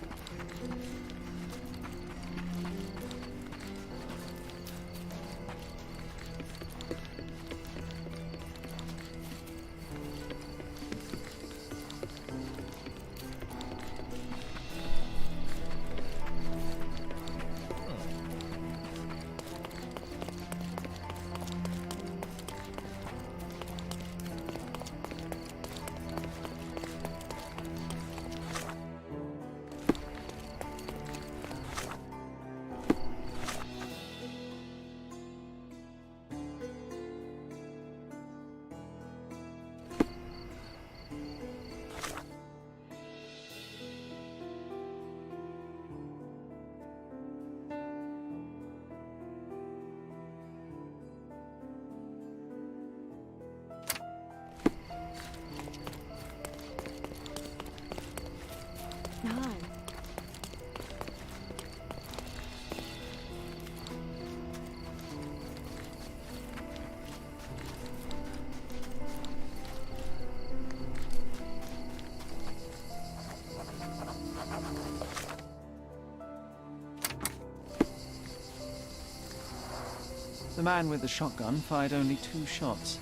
The man with the shotgun fired only 2 shots.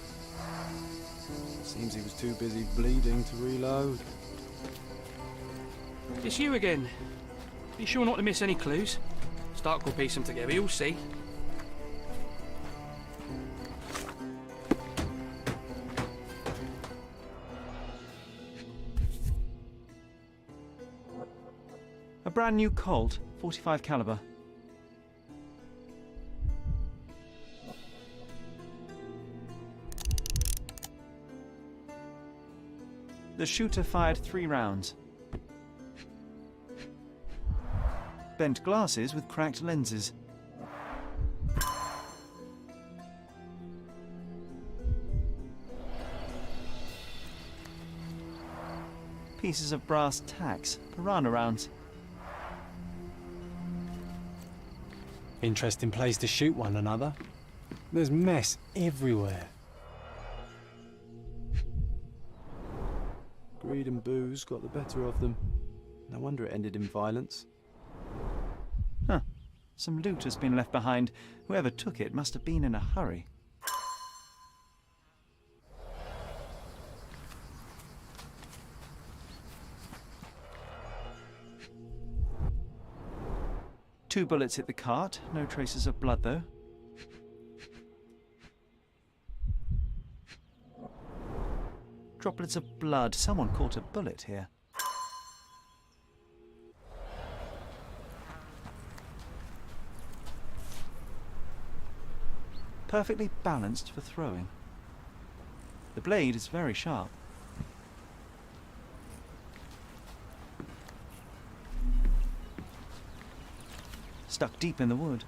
Seems he was too busy bleeding to reload.
It's you again. Be sure not to miss any clues. Stark will piece them together, you'll see.
A brand new Colt, 45 caliber. The shooter fired 3 rounds. Bent glasses with cracked lenses. Pieces of brass tacks, piranha rounds.
Interesting place to shoot one another. There's mess everywhere.
Greed and booze got the better of them. No wonder it ended in violence.
Huh. Some loot has been left behind. Whoever took it must have been in a hurry. Two bullets hit the cart. No traces of blood, though. Droplets of blood. Someone caught a bullet here. Perfectly balanced for throwing. The blade is very sharp. Stuck deep in the wood.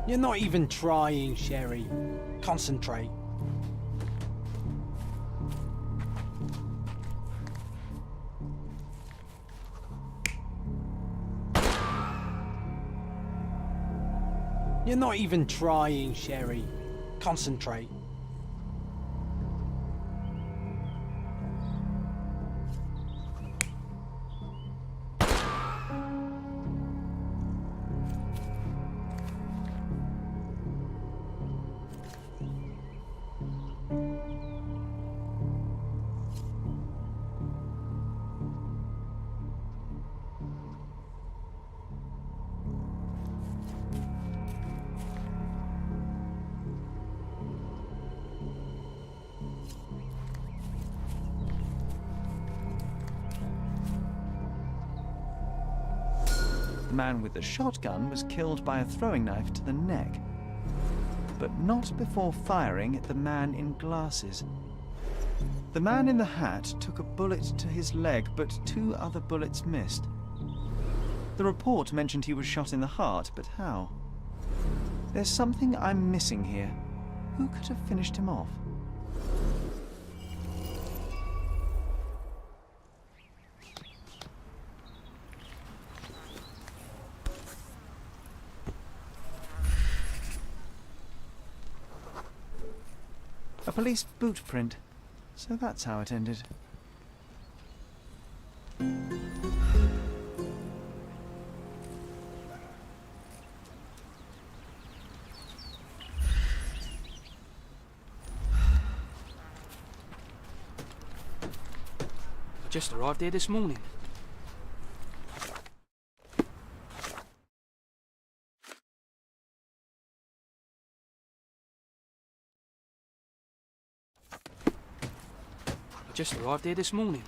You're not even trying, Sherry. Concentrate. You're not even trying, Sherry. Concentrate.
man with the shotgun was killed by a throwing knife to the neck, but not before firing at the man in glasses. The man in the hat took a bullet to his leg, but 2 other bullets missed. The report mentioned he was shot in the heart, but how? There's something I'm missing here. Who could have finished him off? A police boot print. So that's how it ended.
I just arrived here this morning. I just arrived here this morning.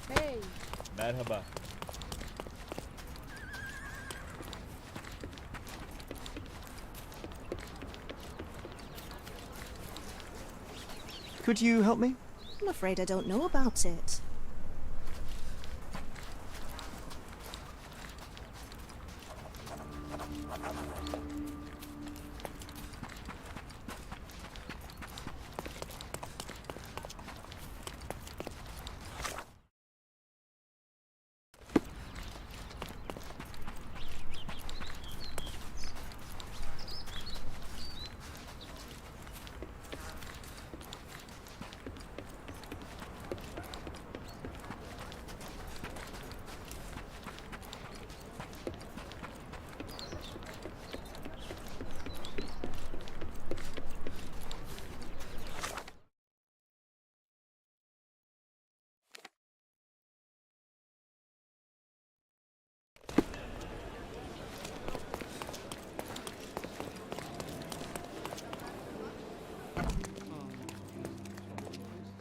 Hey.
Merhaba.
Could you help me?
I'm afraid I don't know about it.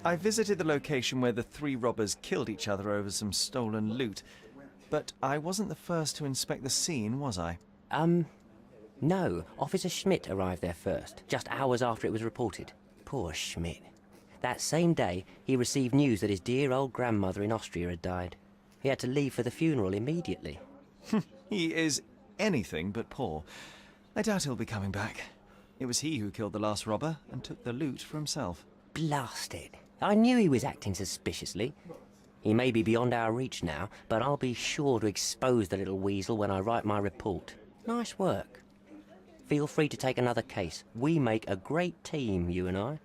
I visited the location where the 3 robbers killed each other over some stolen loot, but I wasn't the first to inspect the scene, was I?
No. Officer Schmidt arrived there first, just hours after it was reported. Poor Schmidt. That same day, he received news that his dear old grandmother in Austria had died. He had to leave for the funeral immediately.
He is anything but poor. I doubt he'll be coming back. It was he who killed the last robber and took the loot for himself.
Blast it. I knew he was acting suspiciously. He may be beyond our reach now, but I'll be sure to expose the little weasel when I write my report. Nice work. Feel free to take another case. We make a great team, you and I.